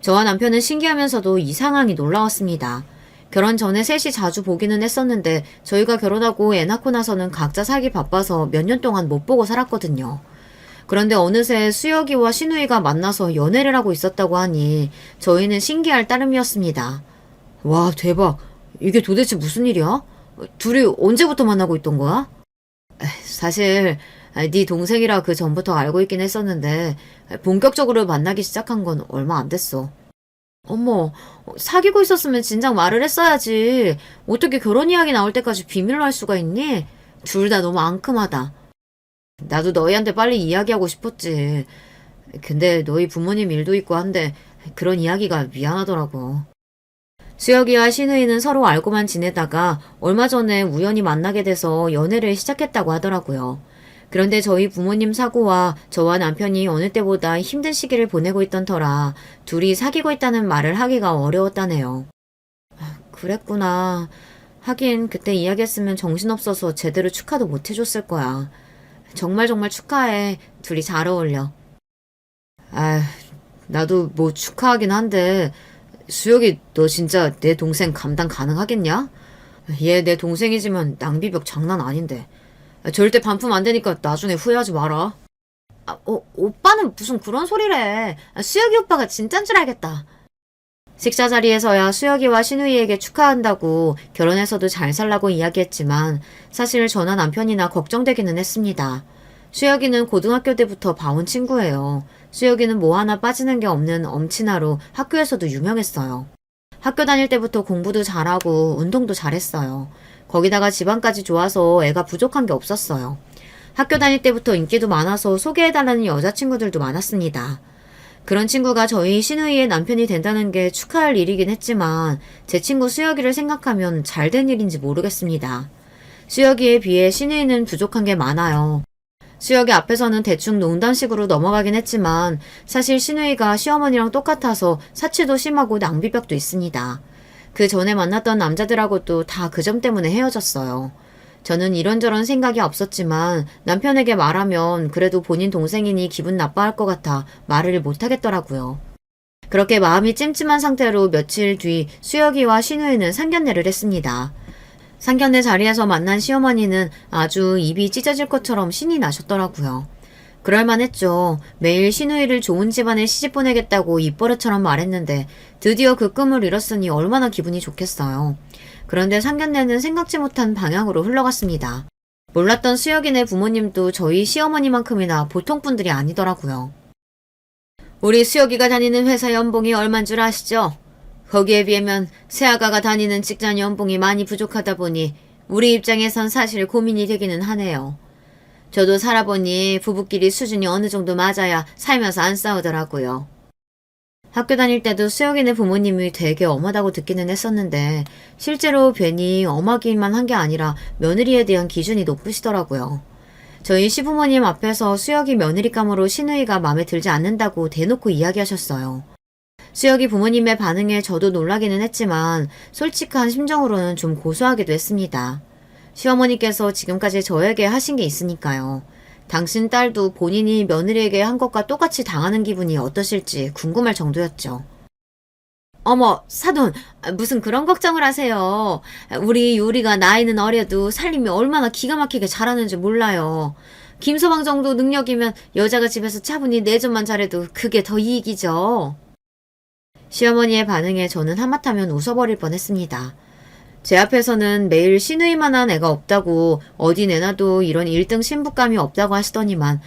저와 남편은 신기하면서도 이 상황이 놀라웠습니다. 결혼 전에 셋이 자주 보기는 했었는데 저희가 결혼하고 애 낳고 나서는 각자 살기 바빠서 몇 년 동안 못 보고 살았거든요. 그런데 어느새 수혁이와 신우이가 만나서 연애를 하고 있었다고 하니 저희는 신기할 따름이었습니다. 와 대박! 이게 도대체 무슨 일이야? 둘이 언제부터 만나고 있던 거야? 사실 네 동생이라 그 전부터 알고 있긴 했었는데 본격적으로 만나기 시작한 건 얼마 안 됐어. 어머, 사귀고 있었으면 진작 말을 했어야지. 어떻게 결혼 이야기 나올 때까지 비밀로 할 수가 있니? 둘 다 너무 앙큼하다. 나도 너희한테 빨리 이야기하고 싶었지. 근데 너희 부모님 일도 있고 한데 그런 이야기가 미안하더라고. 수혁이와 신우이는 서로 알고만 지내다가 얼마 전에 우연히 만나게 돼서 연애를 시작했다고 하더라고요. 그런데 저희 부모님 사고와 저와 남편이 어느 때보다 힘든 시기를 보내고 있던 터라 둘이 사귀고 있다는 말을 하기가 어려웠다네요. 그랬구나. 하긴 그때 이야기했으면 정신없어서 제대로 축하도 못 해줬을 거야. 정말 정말 축하해. 둘이 잘 어울려. 아, 나도 뭐 축하하긴 한데 수혁이 너 진짜 내 동생 감당 가능하겠냐? 얘 내 동생이지만 낭비벽 장난 아닌데. 절대 반품 안 되니까 나중에 후회하지 마라. 오빠는 무슨 그런 소리래. 수혁이 오빠가 진짠 줄 알겠다. 식사 자리에서야 수혁이와 신우이에게 축하한다고 결혼해서도 잘 살라고 이야기했지만 사실 저나 남편이나 걱정되기는 했습니다. 수혁이는 고등학교 때부터 봐온 친구예요. 수혁이는 뭐 하나 빠지는 게 없는 엄친아로 학교에서도 유명했어요. 학교 다닐 때부터 공부도 잘하고 운동도 잘했어요. 거기다가 집안까지 좋아서 애가 부족한 게 없었어요. 학교 다닐 때부터 인기도 많아서 소개해달라는 여자친구들도 많았습니다. 그런 친구가 저희 신우이의 남편이 된다는 게 축하할 일이긴 했지만 제 친구 수혁이를 생각하면 잘된 일인지 모르겠습니다. 수혁이에 비해 신우이는 부족한 게 많아요. 수혁이 앞에서는 대충 농담식으로 넘어가긴 했지만 사실 신우이가 시어머니랑 똑같아서 사치도 심하고 낭비벽도 있습니다. 그 전에 만났던 남자들하고도 다 그 점 때문에 헤어졌어요. 저는 이런저런 생각이 없었지만 남편에게 말하면 그래도 본인 동생이니 기분 나빠할 것 같아 말을 못하겠더라고요. 그렇게 마음이 찜찜한 상태로 며칠 뒤 수혁이와 신우이는 상견례를 했습니다. 상견례 자리에서 만난 시어머니는 아주 입이 찢어질 것처럼 신이 나셨더라고요. 그럴만했죠. 매일 신우이를 좋은 집안에 시집 보내겠다고 입버릇처럼 말했는데 드디어 그 꿈을 이뤘으니 얼마나 기분이 좋겠어요. 그런데 상견례는 생각지 못한 방향으로 흘러갔습니다. 몰랐던 수혁이네 부모님도 저희 시어머니만큼이나 보통 분들이 아니더라고요. 우리 수혁이가 다니는 회사 연봉이 얼만 줄 아시죠? 거기에 비하면 새아가가 다니는 직장 연봉이 많이 부족하다 보니 우리 입장에선 사실 고민이 되기는 하네요. 저도 살아보니 부부끼리 수준이 어느 정도 맞아야 살면서 안 싸우더라고요. 학교 다닐 때도 수혁이네 부모님이 되게 엄하다고 듣기는 했었는데 실제로 괜히 엄하기만 한 게 아니라 며느리에 대한 기준이 높으시더라고요. 저희 시부모님 앞에서 수혁이 며느리감으로 신우이가 마음에 들지 않는다고 대놓고 이야기하셨어요. 수혁이 부모님의 반응에 저도 놀라기는 했지만 솔직한 심정으로는 좀 고소하기도 했습니다. 시어머니께서 지금까지 저에게 하신 게 있으니까요. 당신 딸도 본인이 며느리에게 한 것과 똑같이 당하는 기분이 어떠실지 궁금할 정도였죠. 어머, 사돈, 무슨 그런 걱정을 하세요. 우리 요리가 나이는 어려도 살림이 얼마나 기가 막히게 잘하는지 몰라요. 김서방 정도 능력이면 여자가 집에서 차분히 내전만 잘해도 그게 더 이익이죠. 시어머니의 반응에 저는 하마터면 웃어버릴 뻔했습니다. 제 앞에서는 매일 신우이만한 애가 없다고 어디 내놔도 이런 1등 신부감이 없다고 하시더니만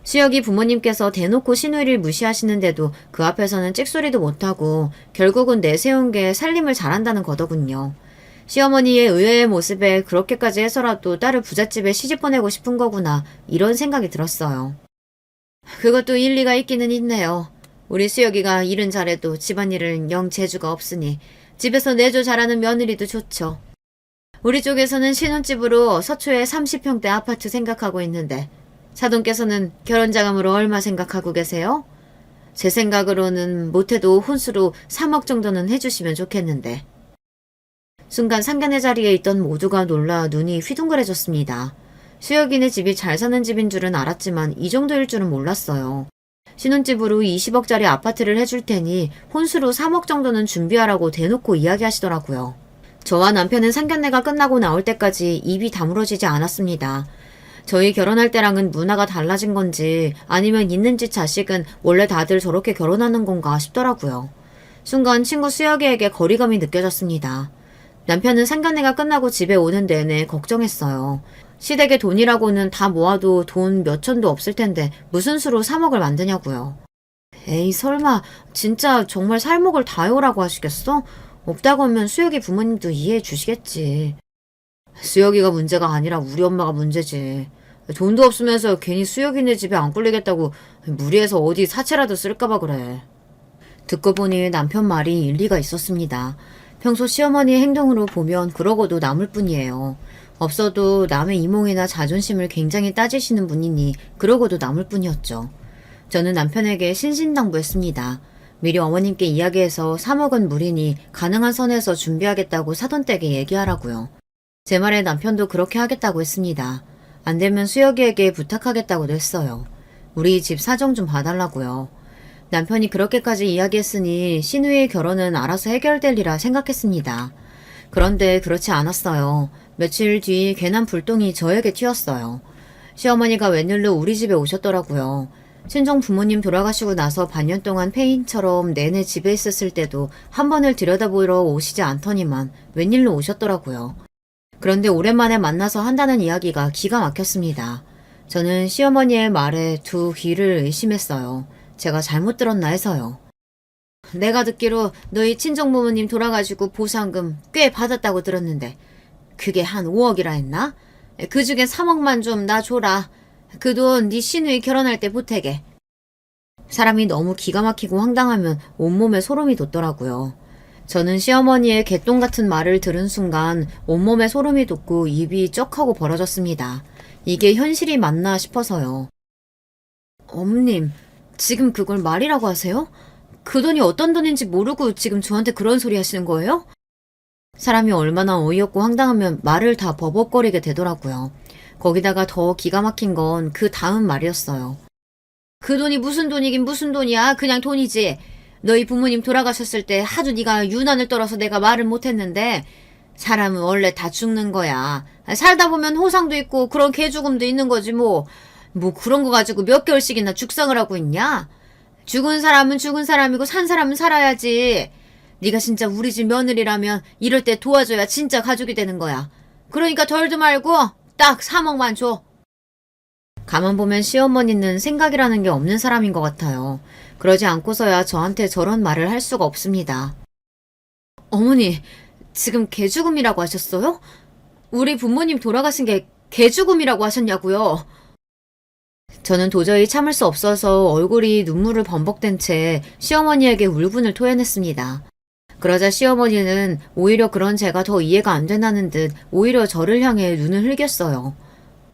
수혁이 부모님께서 대놓고 신우이를 무시하시는데도 그 앞에서는 찍소리도 못하고 결국은 내세운 게 살림을 잘한다는 거더군요. 시어머니의 의외의 모습에 그렇게까지 해서라도 딸을 부잣집에 시집 보내고 싶은 거구나 이런 생각이 들었어요. 그것도 일리가 있기는 있네요. 우리 수혁이가 일은 잘해도 집안일은 영 재주가 없으니 집에서 내조 잘하는 며느리도 좋죠. 우리 쪽에서는 신혼집으로 서초에 30평대 아파트 생각하고 있는데 사돈께서는 결혼자금으로 얼마 생각하고 계세요? 제 생각으로는 못해도 혼수로 3억 정도는 해주시면 좋겠는데. 순간 상견례 자리에 있던 모두가 놀라 눈이 휘둥그레졌습니다. 수혁이네 집이 잘 사는 집인 줄은 알았지만 이 정도일 줄은 몰랐어요. 신혼집으로 20억짜리 아파트를 해줄 테니 혼수로 3억 정도는 준비하라고 대놓고 이야기하시더라고요. 저와 남편은 상견례가 끝나고 나올 때까지 입이 다물어지지 않았습니다. 저희 결혼할 때랑은 문화가 달라진 건지 아니면 있는 집 자식은 원래 다들 저렇게 결혼하는 건가 싶더라고요. 순간 친구 수혁이에게 거리감이 느껴졌습니다. 남편은 상견례가 끝나고 집에 오는 내내 걱정했어요. 시댁에 돈이라고는 다 모아도 돈 몇 천도 없을 텐데 무슨 수로 3억을 만드냐고요. 에이 설마 진짜 정말 살목을 다요라고 하시겠어? 없다고 하면 수혁이 부모님도 이해해 주시겠지. 수혁이가 문제가 아니라 우리 엄마가 문제지. 돈도 없으면서 괜히 수혁이네 집에 안 꿀리겠다고 무리해서 어디 사채라도 쓸까봐 그래. 듣고 보니 남편 말이 일리가 있었습니다. 평소 시어머니의 행동으로 보면 그러고도 남을 뿐이에요. 없어도 남의 이몽이나 자존심을 굉장히 따지시는 분이니 그러고도 남을 뿐이었죠. 저는 남편에게 신신당부했습니다. 미리 어머님께 이야기해서 3억은 무리니 가능한 선에서 준비하겠다고 사돈댁에 얘기하라고요. 제 말에 남편도 그렇게 하겠다고 했습니다. 안 되면 수혁이에게 부탁하겠다고도 했어요. 우리 집 사정 좀 봐달라고요. 남편이 그렇게까지 이야기했으니 시누이의 결혼은 알아서 해결될리라 생각했습니다. 그런데 그렇지 않았어요. 며칠 뒤 괜한 불똥이 저에게 튀었어요. 시어머니가 웬일로 우리 집에 오셨더라고요. 친정 부모님 돌아가시고 나서 반년 동안 폐인처럼 내내 집에 있었을 때도 한 번을 들여다보러 오시지 않더니만 웬일로 오셨더라고요. 그런데 오랜만에 만나서 한다는 이야기가 기가 막혔습니다. 저는 시어머니의 말에 두 귀를 의심했어요. 제가 잘못 들었나 해서요. 내가 듣기로 너희 친정부모님 돌아가시고 보상금 꽤 받았다고 들었는데 그게 한 5억이라 했나? 그 중에 3억만 좀 나 줘라. 그 돈 네 시누이 결혼할 때 보태게. 사람이 너무 기가 막히고 황당하면 온몸에 소름이 돋더라고요. 저는 시어머니의 개똥 같은 말을 들은 순간 온몸에 소름이 돋고 입이 쩍하고 벌어졌습니다. 이게 현실이 맞나 싶어서요. 어머님, 지금 그걸 말이라고 하세요? 그 돈이 어떤 돈인지 모르고 지금 저한테 그런 소리 하시는 거예요? 사람이 얼마나 어이없고 황당하면 말을 다 버벅거리게 되더라고요. 거기다가 더 기가 막힌 건 그 다음 말이었어요. 그 돈이 무슨 돈이긴 무슨 돈이야. 그냥 돈이지. 너희 부모님 돌아가셨을 때 하도 네가 유난을 떨어서 내가 말을 못했는데 사람은 원래 다 죽는 거야. 살다 보면 호상도 있고 그런 개죽음도 있는 거지 뭐. 뭐 그런 거 가지고 몇 개월씩이나 죽상을 하고 있냐? 죽은 사람은 죽은 사람이고 산 사람은 살아야지. 네가 진짜 우리 집 며느리라면 이럴 때 도와줘야 진짜 가족이 되는 거야. 그러니까 덜도 말고 딱 3억만 줘. 가만 보면 시어머니는 생각이라는 게 없는 사람인 것 같아요. 그러지 않고서야 저한테 저런 말을 할 수가 없습니다. 어머니, 지금 개죽음이라고 하셨어요? 우리 부모님 돌아가신 게 개죽음이라고 하셨냐고요? 저는 도저히 참을 수 없어서 얼굴이 눈물을 범벅된 채 시어머니에게 울분을 토해냈습니다. 그러자 시어머니는 오히려 그런 제가 더 이해가 안 된다는 듯 오히려 저를 향해 눈을 흘겼어요.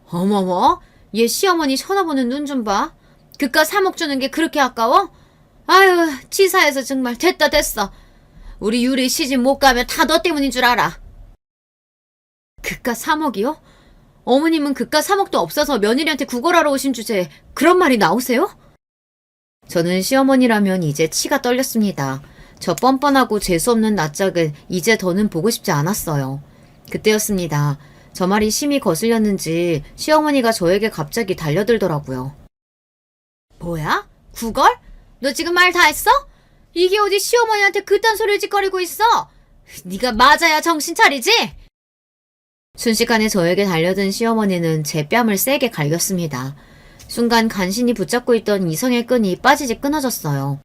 어머머, 얘 시어머니 쳐다보는 눈 좀 봐. 그깟 3억 주는 게 그렇게 아까워? 아유, 치사해서 정말 됐다 됐어. 우리 유리 시집 못 가면 다 너 때문인 줄 알아. 그깟 3억이요? 어머님은 그깟 3억도 없어서 며느리한테 구걸하러 오신 주제에 그런 말이 나오세요? 저는 시어머니라면 이제 치가 떨렸습니다. 저 뻔뻔하고 재수없는 낯짝을 이제 더는 보고 싶지 않았어요. 그때였습니다. 저 말이 심히 거슬렸는지 시어머니가 저에게 갑자기 달려들더라고요. 뭐야? 구걸? 너 지금 말 다 했어? 이게 어디 시어머니한테 그딴 소리를 짓거리고 있어? 네가 맞아야 정신 차리지? 순식간에 저에게 달려든 시어머니는 제 뺨을 세게 갈겼습니다. 순간 간신히 붙잡고 있던 이성의 끈이 빠지지 끊어졌어요.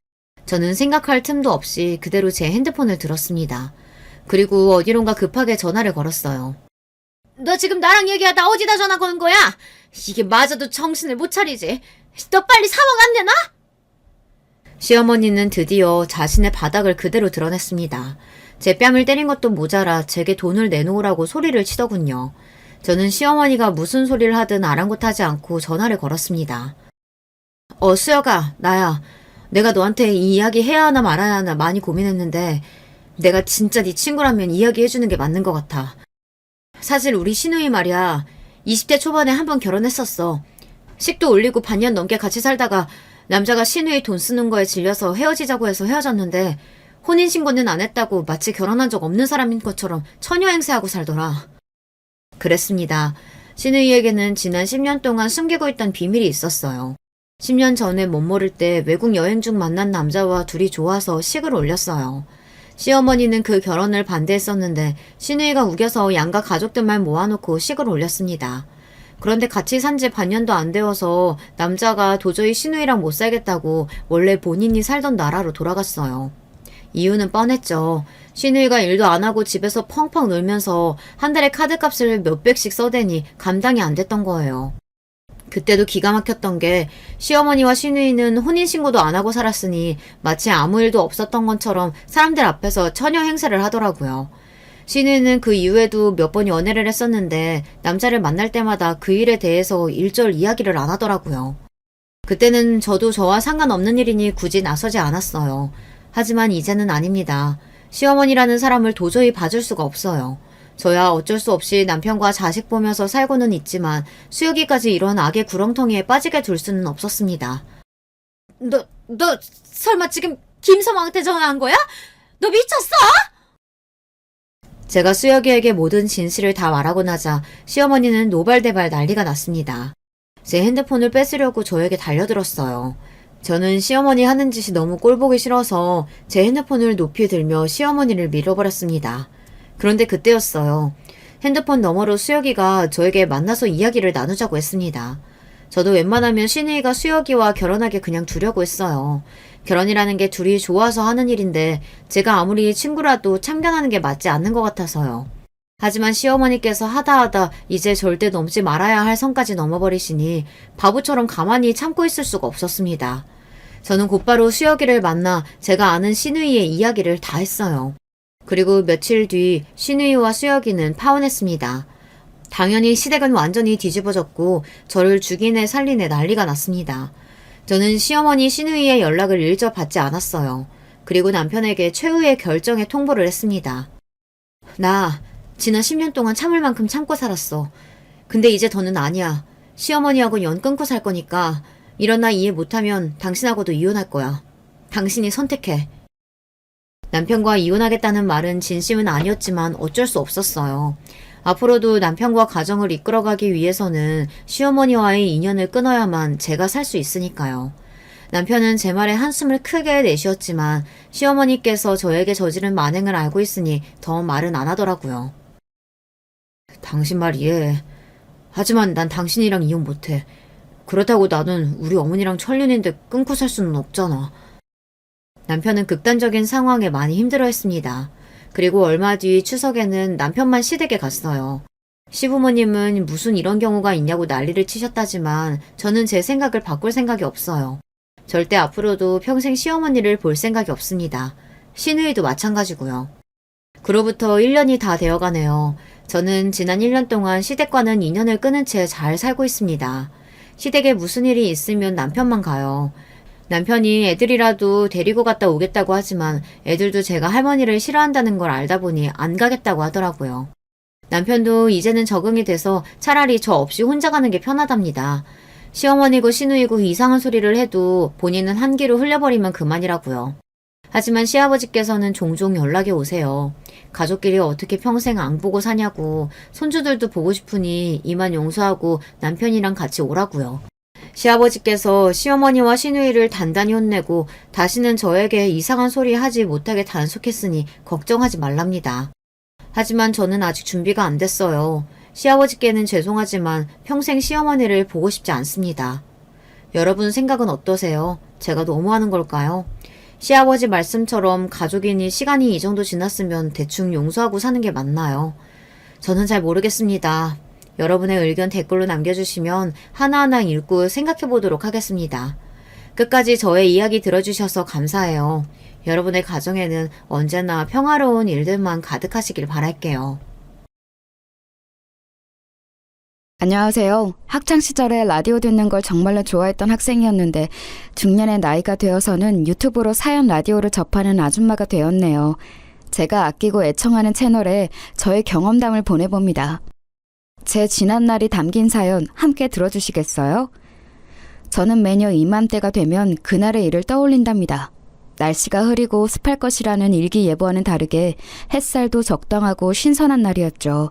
저는 생각할 틈도 없이 그대로 제 핸드폰을 들었습니다. 그리고 어디론가 급하게 전화를 걸었어요. 너 지금 나랑 얘기하다 어디다 전화 거는 거야? 이게 맞아도 정신을 못 차리지. 너 빨리 3억 안 내놔? 시어머니는 드디어 자신의 바닥을 그대로 드러냈습니다. 제 뺨을 때린 것도 모자라 제게 돈을 내놓으라고 소리를 치더군요. 저는 시어머니가 무슨 소리를 하든 아랑곳하지 않고 전화를 걸었습니다. 수혁아, 나야. 내가 너한테 이 이야기 해야 하나 말아야 하나 많이 고민했는데 내가 진짜 네 친구라면 이야기해주는 게 맞는 것 같아. 사실 우리 시누이 말이야. 20대 초반에 한 번 결혼했었어. 식도 올리고 반년 넘게 같이 살다가 남자가 시누이 돈 쓰는 거에 질려서 헤어지자고 해서 헤어졌는데 혼인신고는 안 했다고 마치 결혼한 적 없는 사람인 것처럼 처녀 행세하고 살더라. 그랬습니다. 시누이에게는 지난 10년 동안 숨기고 있던 비밀이 있었어요. 10년 전에 못 모를 때 외국 여행 중 만난 남자와 둘이 좋아서 식을 올렸어요. 시어머니는 그 결혼을 반대했었는데 시누이가 우겨서 양가 가족들만 모아놓고 식을 올렸습니다. 그런데 같이 산지 반년도 안 되어서 남자가 도저히 시누이랑 못 살겠다고 원래 본인이 살던 나라로 돌아갔어요. 이유는 뻔했죠. 시누이가 일도 안 하고 집에서 펑펑 놀면서 한 달에 카드값을 몇백씩 써대니 감당이 안 됐던 거예요. 그때도 기가 막혔던 게 시어머니와 시누이는 혼인신고도 안 하고 살았으니 마치 아무 일도 없었던 것처럼 사람들 앞에서 처녀 행세를 하더라고요. 시누이는 그 이후에도 몇 번 연애를 했었는데 남자를 만날 때마다 그 일에 대해서 일절 이야기를 안 하더라고요. 그때는 저도 저와 상관없는 일이니 굳이 나서지 않았어요. 하지만 이제는 아닙니다. 시어머니라는 사람을 도저히 봐줄 수가 없어요. 저야 어쩔 수 없이 남편과 자식 보면서 살고는 있지만 수혁이까지 이런 악의 구렁텅이에 빠지게 둘 수는 없었습니다. 너 설마 지금 김서방한테 전화한 거야? 너 미쳤어? 제가 수혁이에게 모든 진실을 다 말하고 나자 시어머니는 노발대발 난리가 났습니다. 제 핸드폰을 뺏으려고 저에게 달려들었어요. 저는 시어머니 하는 짓이 너무 꼴보기 싫어서 제 핸드폰을 높이 들며 시어머니를 밀어버렸습니다. 그런데 그때였어요. 핸드폰 너머로 수혁이가 저에게 만나서 이야기를 나누자고 했습니다. 저도 웬만하면 시누이가 수혁이와 결혼하게 그냥 두려고 했어요. 결혼이라는 게 둘이 좋아서 하는 일인데 제가 아무리 친구라도 참견하는 게 맞지 않는 것 같아서요. 하지만 시어머니께서 하다 이제 절대 넘지 말아야 할 선까지 넘어버리시니 바보처럼 가만히 참고 있을 수가 없었습니다. 저는 곧바로 수혁이를 만나 제가 아는 시누이의 이야기를 다 했어요. 그리고 며칠 뒤 시누이와 수혁이는 파혼했습니다. 당연히 시댁은 완전히 뒤집어졌고 저를 죽이네 살리네 난리가 났습니다. 저는 시어머니 시누이의 연락을 일절 받지 않았어요. 그리고 남편에게 최후의 결정에 통보를 했습니다. 나 지난 10년 동안 참을 만큼 참고 살았어. 근데 이제 더는 아니야. 시어머니하고 연 끊고 살 거니까 이런 나 이해 못하면 당신하고도 이혼할 거야. 당신이 선택해. 남편과 이혼하겠다는 말은 진심은 아니었지만 어쩔 수 없었어요. 앞으로도 남편과 가정을 이끌어가기 위해서는 시어머니와의 인연을 끊어야만 제가 살 수 있으니까요. 남편은 제 말에 한숨을 크게 내쉬었지만 시어머니께서 저에게 저지른 만행을 알고 있으니 더 말은 안 하더라고요. 당신 말 이해해. 하지만 난 당신이랑 이혼 못해. 그렇다고 나는 우리 어머니랑 천륜인데 끊고 살 수는 없잖아. 남편은 극단적인 상황에 많이 힘들어했습니다. 그리고 얼마 뒤 추석에는 남편만 시댁에 갔어요. 시부모님은 무슨 이런 경우가 있냐고 난리를 치셨다지만 저는 제 생각을 바꿀 생각이 없어요. 절대 앞으로도 평생 시어머니를 볼 생각이 없습니다. 시누이도 마찬가지고요. 그로부터 1년이 다 되어가네요. 저는 지난 1년 동안 시댁과는 인연을 끊은 채 잘 살고 있습니다. 시댁에 무슨 일이 있으면 남편만 가요. 남편이 애들이라도 데리고 갔다 오겠다고 하지만 애들도 제가 할머니를 싫어한다는 걸 알다 보니 안 가겠다고 하더라고요. 남편도 이제는 적응이 돼서 차라리 저 없이 혼자 가는 게 편하답니다. 시어머니고 시누이고 이상한 소리를 해도 본인은 한 귀로 흘려버리면 그만이라고요. 하지만 시아버지께서는 종종 연락이 오세요. 가족끼리 어떻게 평생 안 보고 사냐고, 손주들도 보고 싶으니 이만 용서하고 남편이랑 같이 오라고요. 시아버지께서 시어머니와 시누이를 단단히 혼내고 다시는 저에게 이상한 소리 하지 못하게 단속했으니 걱정하지 말랍니다. 하지만 저는 아직 준비가 안 됐어요. 시아버지께는 죄송하지만 평생 시어머니를 보고 싶지 않습니다. 여러분 생각은 어떠세요? 제가 너무하는 걸까요? 시아버지 말씀처럼 가족이니 시간이 이 정도 지났으면 대충 용서하고 사는 게 맞나요? 저는 잘 모르겠습니다. 여러분의 의견 댓글로 남겨주시면 하나하나 읽고 생각해보도록 하겠습니다. 끝까지 저의 이야기 들어주셔서 감사해요. 여러분의 가정에는 언제나 평화로운 일들만 가득하시길 바랄게요. 안녕하세요. 학창시절에 라디오 듣는 걸 정말로 좋아했던 학생이었는데 중년의 나이가 되어서는 유튜브로 사연 라디오를 접하는 아줌마가 되었네요. 제가 아끼고 애청하는 채널에 저의 경험담을 보내봅니다. 제 지난날이 담긴 사연 함께 들어주시겠어요? 저는 매년 이맘때가 되면 그날의 일을 떠올린답니다. 날씨가 흐리고 습할 것이라는 일기예보와는 다르게 햇살도 적당하고 신선한 날이었죠.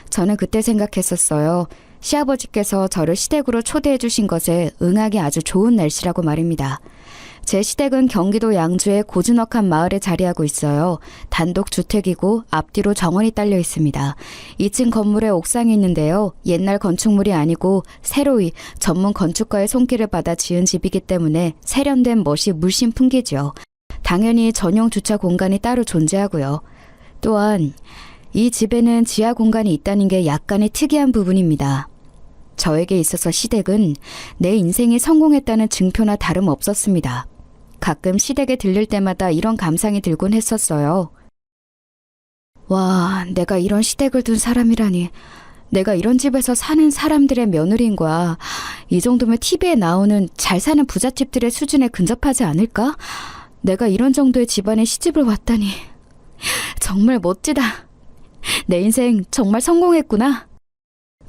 저는 그때 생각했었어요. 시아버지께서 저를 시댁으로 초대해 주신 것에 응하기 아주 좋은 날씨라고 말입니다. 제 시댁은 경기도 양주의 고즈넉한 마을에 자리하고 있어요. 단독 주택이고 앞뒤로 정원이 딸려 있습니다. 2층 건물에 옥상이 있는데요. 옛날 건축물이 아니고 새로이 전문 건축가의 손길을 받아 지은 집이기 때문에 세련된 멋이 물씬 풍기죠. 당연히 전용 주차 공간이 따로 존재하고요. 또한 이 집에는 지하 공간이 있다는 게 약간의 특이한 부분입니다. 저에게 있어서 시댁은 내 인생이 성공했다는 증표나 다름없었습니다. 가끔 시댁에 들릴 때마다 이런 감상이 들곤 했었어요. 와, 내가 이런 시댁을 둔 사람이라니. 내가 이런 집에서 사는 사람들의 며느리인 거야. 이 정도면 TV에 나오는 잘 사는 부잣집들의 수준에 근접하지 않을까? 내가 이런 정도의 집안에 시집을 왔다니. 정말 멋지다. 내 인생 정말 성공했구나.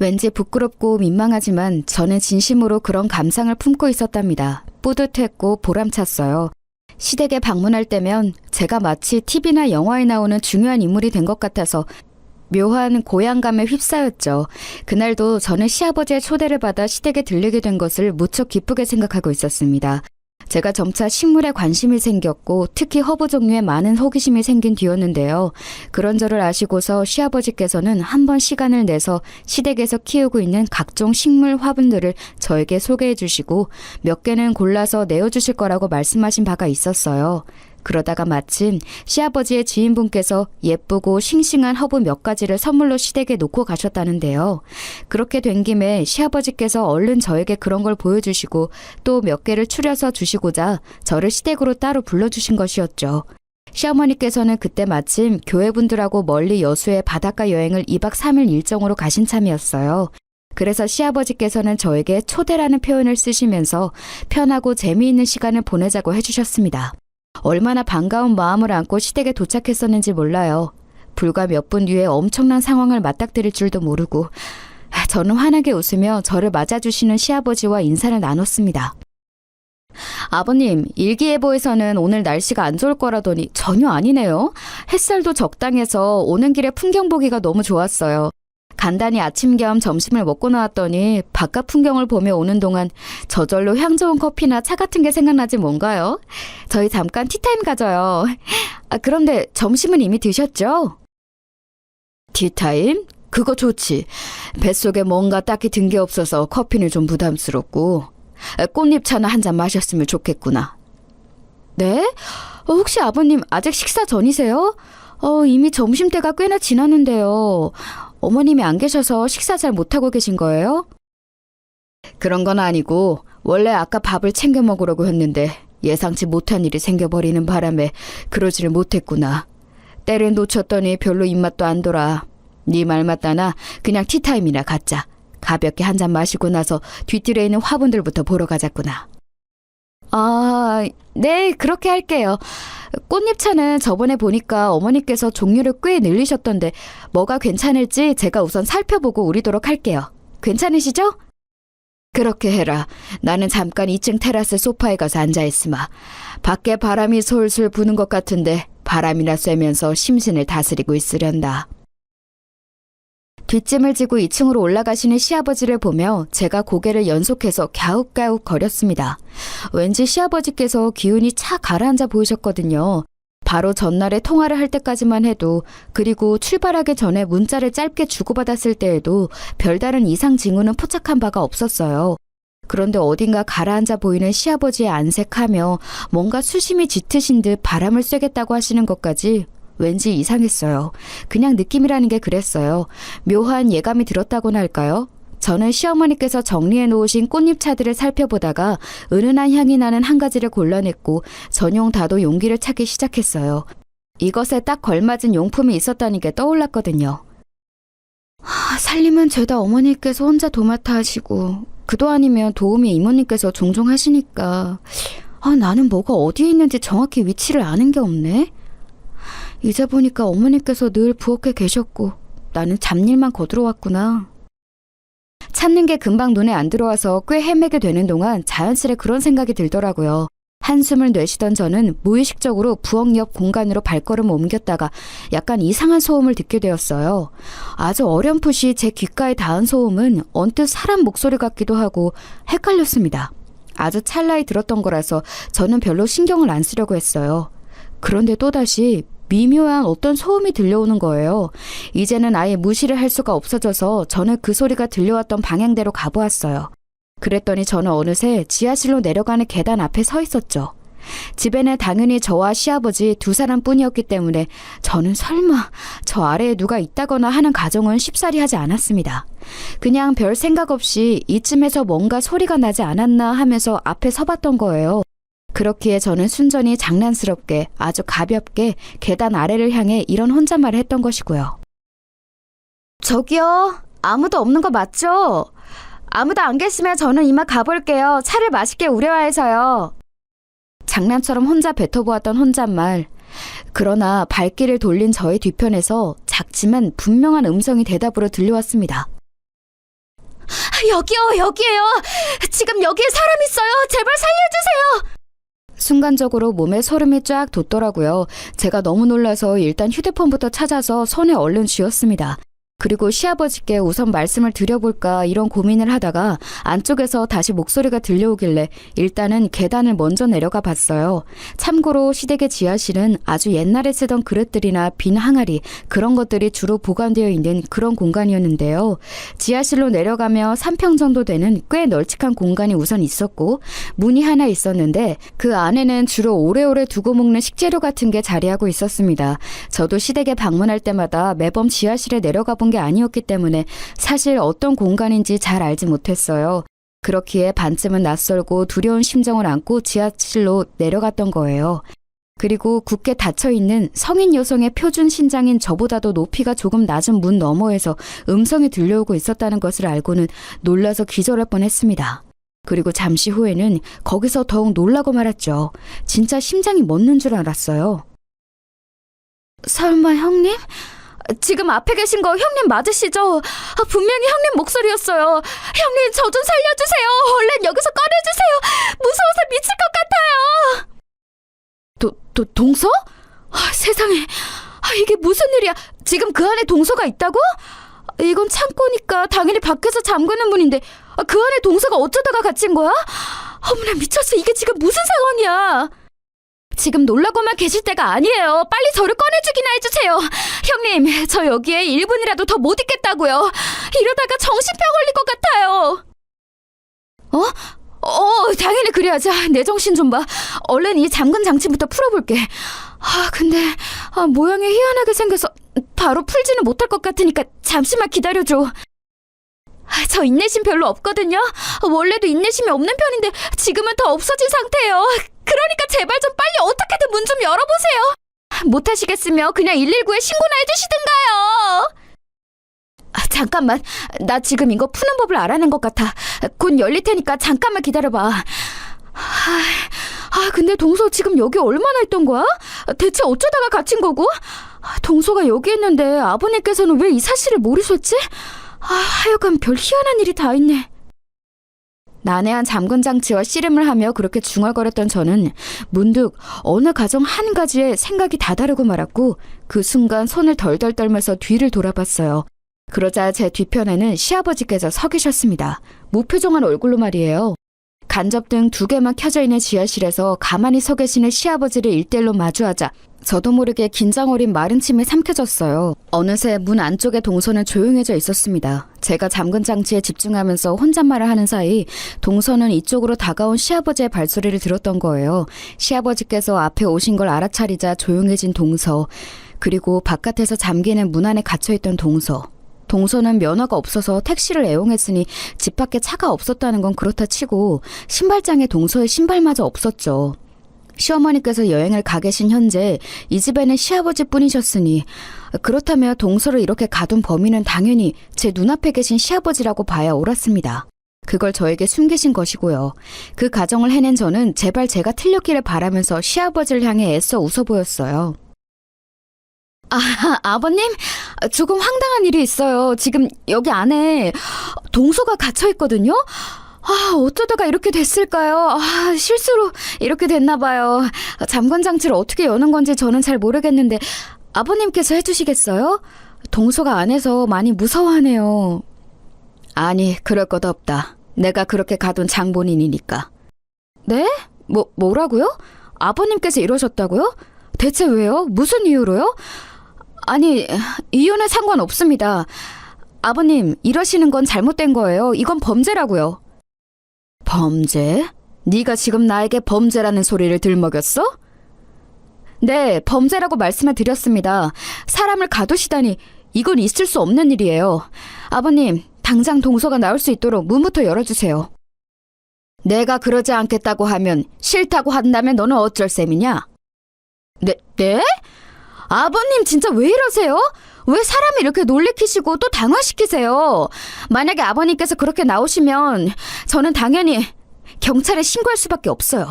왠지 부끄럽고 민망하지만 저는 진심으로 그런 감상을 품고 있었답니다. 뿌듯했고 보람찼어요. 시댁에 방문할 때면 제가 마치 TV나 영화에 나오는 중요한 인물이 된 것 같아서 묘한 고향감에 휩싸였죠. 그날도 저는 시아버지의 초대를 받아 시댁에 들르게 된 것을 무척 기쁘게 생각하고 있었습니다. 제가 점차 식물에 관심이 생겼고 특히 허브 종류에 많은 호기심이 생긴 뒤였는데요. 그런 저를 아시고서 시아버지께서는 한 번 시간을 내서 시댁에서 키우고 있는 각종 식물 화분들을 저에게 소개해 주시고 몇 개는 골라서 내어주실 거라고 말씀하신 바가 있었어요. 그러다가 마침 시아버지의 지인분께서 예쁘고 싱싱한 허브 몇 가지를 선물로 시댁에 놓고 가셨다는데요. 그렇게 된 김에 시아버지께서 얼른 저에게 그런 걸 보여주시고 또 몇 개를 추려서 주시고자 저를 시댁으로 따로 불러주신 것이었죠. 시어머니께서는 그때 마침 교회분들하고 멀리 여수의 바닷가 여행을 2박 3일 일정으로 가신 참이었어요. 그래서 시아버지께서는 저에게 초대라는 표현을 쓰시면서 편하고 재미있는 시간을 보내자고 해주셨습니다. 얼마나 반가운 마음을 안고 시댁에 도착했었는지 몰라요. 불과 몇 분 뒤에 엄청난 상황을 맞닥뜨릴 줄도 모르고 저는 환하게 웃으며 저를 맞아주시는 시아버지와 인사를 나눴습니다. 아버님, 일기예보에서는 오늘 날씨가 안 좋을 거라더니 전혀 아니네요. 햇살도 적당해서 오는 길에 풍경 보기가 너무 좋았어요. 간단히 아침 겸 점심을 먹고 나왔더니 바깥 풍경을 보며 오는 동안 저절로 향 좋은 커피나 차 같은 게 생각나지 뭔가요? 저희 잠깐 티타임 가져요. 그런데 점심은 이미 드셨죠? 티타임? 그거 좋지. 뱃속에 뭔가 딱히 든 게 없어서 커피는 좀 부담스럽고. 꽃잎차나 한 잔 마셨으면 좋겠구나. 네? 혹시 아버님 아직 식사 전이세요? 이미 점심때가 꽤나 지났는데요. 어머님이 안 계셔서 식사 잘 못하고 계신 거예요? 그런 건 아니고 원래 아까 밥을 챙겨 먹으려고 했는데 예상치 못한 일이 생겨버리는 바람에 그러지를 못했구나. 때를 놓쳤더니 별로 입맛도 안 돌아. 네 말 맞다나 그냥 티타임이나 갖자. 가볍게 한 잔 마시고 나서 뒤뜰에 있는 화분들부터 보러 가자꾸나. 네, 그렇게 할게요. 꽃잎차는 저번에 보니까 어머니께서 종류를 꽤 늘리셨던데 뭐가 괜찮을지 제가 우선 살펴보고 우리도록 할게요. 괜찮으시죠? 그렇게 해라. 나는 잠깐 2층 테라스 소파에 가서 앉아있으마. 밖에 바람이 솔솔 부는 것 같은데 바람이나 쐬면서 심신을 다스리고 있으련다. 뒷짐을 지고 2층으로 올라가시는 시아버지를 보며 제가 고개를 연속해서 갸웃갸웃 거렸습니다. 왠지 시아버지께서 기운이 착 가라앉아 보이셨거든요. 바로 전날에 통화를 할 때까지만 해도 그리고 출발하기 전에 문자를 짧게 주고받았을 때에도 별다른 이상 징후는 포착한 바가 없었어요. 그런데 어딘가 가라앉아 보이는 시아버지의 안색하며 뭔가 수심이 짙으신 듯 바람을 쐬겠다고 하시는 것까지 왠지 이상했어요. 그냥 느낌이라는 게 그랬어요. 묘한 예감이 들었다고나 할까요? 저는 시어머니께서 정리해 놓으신 꽃잎차들을 살펴보다가 은은한 향이 나는 한 가지를 골라냈고 전용 다도 용기를 찾기 시작했어요. 이것에 딱 걸맞은 용품이 있었다는 게 떠올랐거든요. 살림은 죄다 어머니께서 혼자 도맡아 하시고 그도 아니면 도우미 이모님께서 종종 하시니까 나는 뭐가 어디에 있는지 정확히 위치를 아는 게 없네. 이제 보니까 어머니께서 늘 부엌에 계셨고 나는 잡일만 거들어 왔구나. 찾는 게 금방 눈에 안 들어와서 꽤 헤매게 되는 동안 자연스레 그런 생각이 들더라고요. 한숨을 내쉬던 저는 무의식적으로 부엌 옆 공간으로 발걸음을 옮겼다가 약간 이상한 소음을 듣게 되었어요. 아주 어렴풋이 제 귓가에 닿은 소음은 언뜻 사람 목소리 같기도 하고 헷갈렸습니다. 아주 찰나에 들었던 거라서 저는 별로 신경을 안 쓰려고 했어요. 그런데 또다시 미묘한 어떤 소음이 들려오는 거예요. 이제는 아예 무시를 할 수가 없어져서 저는 그 소리가 들려왔던 방향대로 가보았어요. 그랬더니 저는 어느새 지하실로 내려가는 계단 앞에 서 있었죠. 집에는 당연히 저와 시아버지 두 사람뿐이었기 때문에 저는 설마 저 아래에 누가 있다거나 하는 가정은 쉽사리 하지 않았습니다. 그냥 별 생각 없이 이쯤에서 뭔가 소리가 나지 않았나 하면서 앞에 서봤던 거예요. 그렇기에 저는 순전히 장난스럽게 아주 가볍게 계단 아래를 향해 이런 혼잣말을 했던 것이고요. 저기요, 아무도 없는 거 맞죠? 아무도 안 계시면 저는 이만 가볼게요. 차를 맛있게 우려해서요. 장난처럼 혼자 뱉어보았던 혼잣말. 그러나 발길을 돌린 저의 뒤편에서 작지만 분명한 음성이 대답으로 들려왔습니다. 여기에요. 지금 여기에 사람 있어요. 제발 살려주세요. 순간적으로 몸에 소름이 쫙 돋더라고요. 제가 너무 놀라서 일단 휴대폰부터 찾아서 손에 얼른 쥐었습니다. 그리고 시아버지께 우선 말씀을 드려볼까 이런 고민을 하다가 안쪽에서 다시 목소리가 들려오길래 일단은 계단을 먼저 내려가 봤어요. 참고로 시댁의 지하실은 아주 옛날에 쓰던 그릇들이나 빈 항아리 그런 것들이 주로 보관되어 있는 그런 공간이었는데요. 지하실로 내려가며 3평 정도 되는 꽤 널찍한 공간이 우선 있었고 문이 하나 있었는데 그 안에는 주로 오래오래 두고 먹는 식재료 같은 게 자리하고 있었습니다. 저도 시댁에 방문할 때마다 매번 지하실에 내려가 본 게 아니었기 때문에 사실 어떤 공간인지 잘 알지 못했어요. 그렇기에 반쯤은 낯설고 두려운 심정을 안고 지하실로 내려갔던 거예요. 그리고 굳게 닫혀있는 성인 여성의 표준 신장인 저보다도 높이가 조금 낮은 문 너머에서 음성이 들려오고 있었다는 것을 알고는 놀라서 기절할 뻔했습니다. 그리고 잠시 후에는 거기서 더욱 놀라고 말았죠. 진짜 심장이 멎는 줄 알았어요. 설마 형님? 지금 앞에 계신 거 형님 맞으시죠? 분명히 형님 목소리였어요. 형님 저 좀 살려주세요. 얼른 여기서 꺼내주세요. 무서워서 미칠 것 같아요. 동서? 세상에. 이게 무슨 일이야. 지금 그 안에 동서가 있다고? 이건 창고니까 당연히 밖에서 잠그는 문인데 그 안에 동서가 어쩌다가 갇힌 거야? 어머나 미쳤어. 이게 지금 무슨 상황이야. 지금 놀라고만 계실 때가 아니에요. 빨리 저를 꺼내주기나 해주세요. 형님, 저 여기에 1분이라도 더 못 있겠다고요. 이러다가 정신병 걸릴 것 같아요. 당연히 그래야지. 내 정신 좀 봐. 얼른 이 잠근 장치부터 풀어볼게. 근데 모양이 희한하게 생겨서 바로 풀지는 못할 것 같으니까 잠시만 기다려줘. 저 인내심 별로 없거든요. 원래도 인내심이 없는 편인데 지금은 더 없어진 상태예요. 그러니까 제발 좀 빨리 어떻게든 문 좀 열어보세요. 못하시겠으면 그냥 119에 신고나 해주시든가요. 잠깐만. 나 지금 이거 푸는 법을 알아낸 것 같아. 곧 열릴 테니까 잠깐만 기다려봐. 근데 동서 지금 여기 얼마나 있던 거야? 대체 어쩌다가 갇힌 거고? 동서가 여기 있는데 아버님께서는 왜 이 사실을 모르셨지? 하여간 별 희한한 일이 다 있네. 난해한 잠근 장치와 씨름을 하며 그렇게 중얼거렸던 저는 문득 어느 가정 한 가지에 생각이 다다르고 말았고 그 순간 손을 덜덜 떨면서 뒤를 돌아봤어요. 그러자 제 뒤편에는 시아버지께서 서 계셨습니다. 무표정한 얼굴로 말이에요. 간접등 2개만 켜져 있는 지하실에서 가만히 서 계시는 시아버지를 일대일로 마주하자 저도 모르게 긴장 어린 마른 침이 삼켜졌어요. 어느새 문 안쪽의 동서는 조용해져 있었습니다. 제가 잠근 장치에 집중하면서 혼잣말을 하는 사이 동서는 이쪽으로 다가온 시아버지의 발소리를 들었던 거예요. 시아버지께서 앞에 오신 걸 알아차리자 조용해진 동서, 그리고 바깥에서 잠기는 문 안에 갇혀있던 동서. 동서는 면허가 없어서 택시를 애용했으니 집 밖에 차가 없었다는 건 그렇다 치고 신발장에 동서의 신발마저 없었죠. 시어머니께서 여행을 가 계신 현재 이 집에는 시아버지뿐이셨으니 그렇다면 동서를 이렇게 가둔 범인은 당연히 제 눈앞에 계신 시아버지라고 봐야 옳았습니다. 그걸 저에게 숨기신 것이고요. 그 가정을 해낸 저는 제발 제가 틀렸기를 바라면서 시아버지를 향해 애써 웃어 보였어요. 아버님, 조금 황당한 일이 있어요. 지금 여기 안에 동서가 갇혀 있거든요. 어쩌다가 이렇게 됐을까요? 실수로 이렇게 됐나 봐요. 잠금 장치를 어떻게 여는 건지 저는 잘 모르겠는데 아버님께서 해주시겠어요? 동서가 안에서 많이 무서워하네요. 아니, 그럴 것 없다. 내가 그렇게 가둔 장본인이니까. 네? 뭐라고요? 아버님께서 이러셨다고요? 대체 왜요? 무슨 이유로요? 아니, 이유는 상관없습니다. 아버님, 이러시는 건 잘못된 거예요. 이건 범죄라고요. 범죄? 네가 지금 나에게 범죄라는 소리를 들먹였어? 네, 범죄라고 말씀을 드렸습니다. 사람을 가두시다니 이건 있을 수 없는 일이에요. 아버님, 당장 동서가 나올 수 있도록 문부터 열어주세요. 내가 그러지 않겠다고 하면 싫다고 한다면 너는 어쩔 셈이냐? 네? 아버님 진짜 왜 이러세요? 왜 사람을 이렇게 놀래키시고 또 당황시키세요? 만약에 아버님께서 그렇게 나오시면 저는 당연히 경찰에 신고할 수밖에 없어요.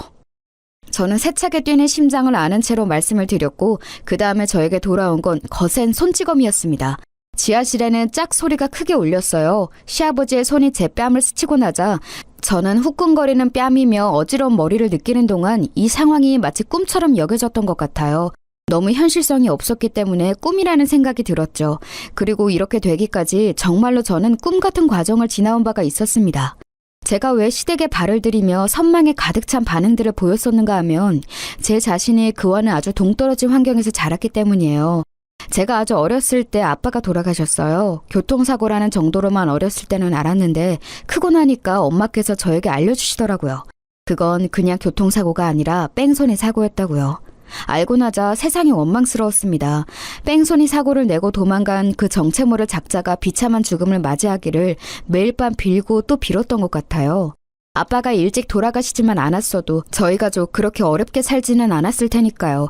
저는 세차게 뛰는 심장을 아는 채로 말씀을 드렸고 그 다음에 저에게 돌아온 건 거센 손찌검이었습니다. 지하실에는 짝 소리가 크게 울렸어요. 시아버지의 손이 제 뺨을 스치고 나자 저는 후끈거리는 뺨이며 어지러운 머리를 느끼는 동안 이 상황이 마치 꿈처럼 여겨졌던 것 같아요. 너무 현실성이 없었기 때문에 꿈이라는 생각이 들었죠. 그리고 이렇게 되기까지 정말로 저는 꿈 같은 과정을 지나온 바가 있었습니다. 제가 왜 시댁에 발을 들이며 선망에 가득 찬 반응들을 보였었는가 하면 제 자신이 그와는 아주 동떨어진 환경에서 자랐기 때문이에요. 제가 아주 어렸을 때 아빠가 돌아가셨어요. 교통사고라는 정도로만 어렸을 때는 알았는데 크고 나니까 엄마께서 저에게 알려주시더라고요. 그건 그냥 교통사고가 아니라 뺑소니 사고였다고요. 알고 나자 세상이 원망스러웠습니다. 뺑소니 사고를 내고 도망간 그 정체 모를 작자가 비참한 죽음을 맞이하기를 매일 밤 빌고 또 빌었던 것 같아요. 아빠가 일찍 돌아가시지만 않았어도 저희 가족 그렇게 어렵게 살지는 않았을 테니까요.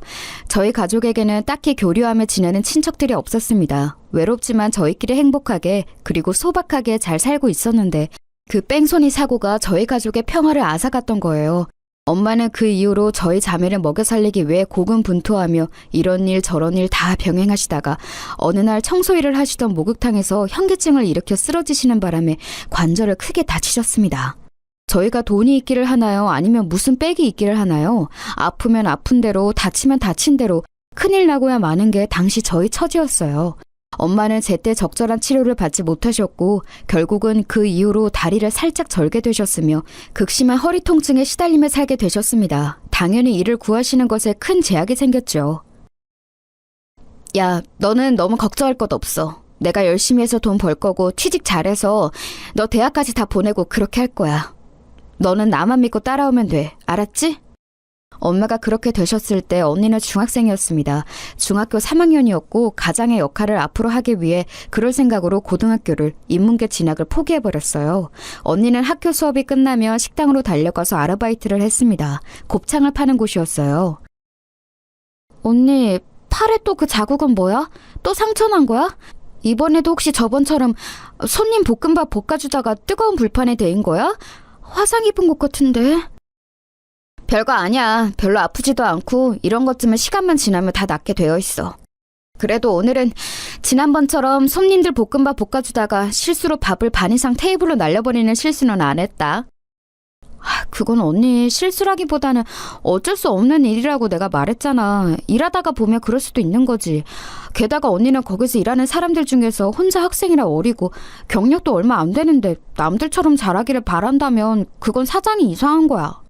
저희 가족에게는 딱히 교류하며 지내는 친척들이 없었습니다. 외롭지만 저희끼리 행복하게 그리고 소박하게 잘 살고 있었는데 그 뺑소니 사고가 저희 가족의 평화를 앗아갔던 거예요. 엄마는 그 이후로 저희 자매를 먹여 살리기 위해 고군분투하며 이런 일 저런 일 다 병행하시다가 어느 날 청소일을 하시던 목욕탕에서 현기증을 일으켜 쓰러지시는 바람에 관절을 크게 다치셨습니다. 저희가 돈이 있기를 하나요? 아니면 무슨 빽이 있기를 하나요? 아프면 아픈 대로 다치면 다친 대로 큰일 나고야 마는 게 당시 저희 처지였어요. 엄마는 제때 적절한 치료를 받지 못하셨고 결국은 그 이후로 다리를 살짝 절게 되셨으며 극심한 허리 통증에 시달리며 살게 되셨습니다. 당연히 이를 구하시는 것에 큰 제약이 생겼죠. 야, 너는 너무 걱정할 것 없어. 내가 열심히 해서 돈 벌 거고 취직 잘해서 너 대학까지 다 보내고 그렇게 할 거야. 너는 나만 믿고 따라오면 돼. 알았지? 엄마가 그렇게 되셨을 때 언니는 중학생이었습니다. 중학교 3학년이었고 가장의 역할을 앞으로 하기 위해 그럴 생각으로 고등학교를 인문계 진학을 포기해버렸어요. 언니는 학교 수업이 끝나면 식당으로 달려가서 아르바이트를 했습니다. 곱창을 파는 곳이었어요. 언니, 팔에 또 그 자국은 뭐야? 또 상처난 거야? 이번에도 혹시 저번처럼 손님 볶음밥 볶아주다가 뜨거운 불판에 데인 거야? 화상 입은 것 같은데... 별거 아니야. 별로 아프지도 않고 이런 것쯤은 시간만 지나면 다 낫게 되어 있어. 그래도 오늘은 지난번처럼 손님들 볶음밥 볶아주다가 실수로 밥을 반 이상 테이블로 날려버리는 실수는 안 했다. 그건 언니 실수라기보다는 어쩔 수 없는 일이라고 내가 말했잖아. 일하다가 보면 그럴 수도 있는 거지. 게다가 언니는 거기서 일하는 사람들 중에서 혼자 학생이라 어리고 경력도 얼마 안 되는데 남들처럼 잘하기를 바란다면 그건 사장이 이상한 거야.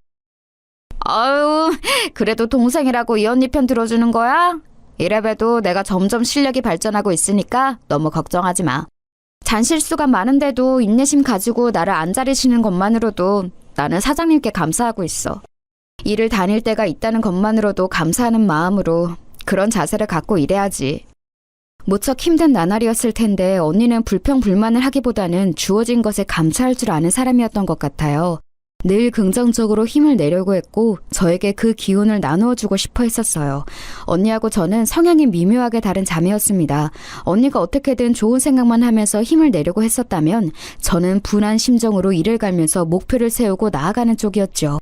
아유, 그래도 동생이라고 이 언니 편 들어주는 거야? 이래봬도 내가 점점 실력이 발전하고 있으니까 너무 걱정하지 마. 잔실수가 많은데도 인내심 가지고 나를 안 자르시는 것만으로도 나는 사장님께 감사하고 있어. 일을 다닐 때가 있다는 것만으로도 감사하는 마음으로 그런 자세를 갖고 일해야지. 무척 힘든 나날이었을 텐데 언니는 불평불만을 하기보다는 주어진 것에 감사할 줄 아는 사람이었던 것 같아요. 늘 긍정적으로 힘을 내려고 했고 저에게 그 기운을 나누어주고 싶어 했었어요. 언니하고 저는 성향이 미묘하게 다른 자매였습니다. 언니가 어떻게든 좋은 생각만 하면서 힘을 내려고 했었다면 저는 분한 심정으로 일을 갈면서 목표를 세우고 나아가는 쪽이었죠.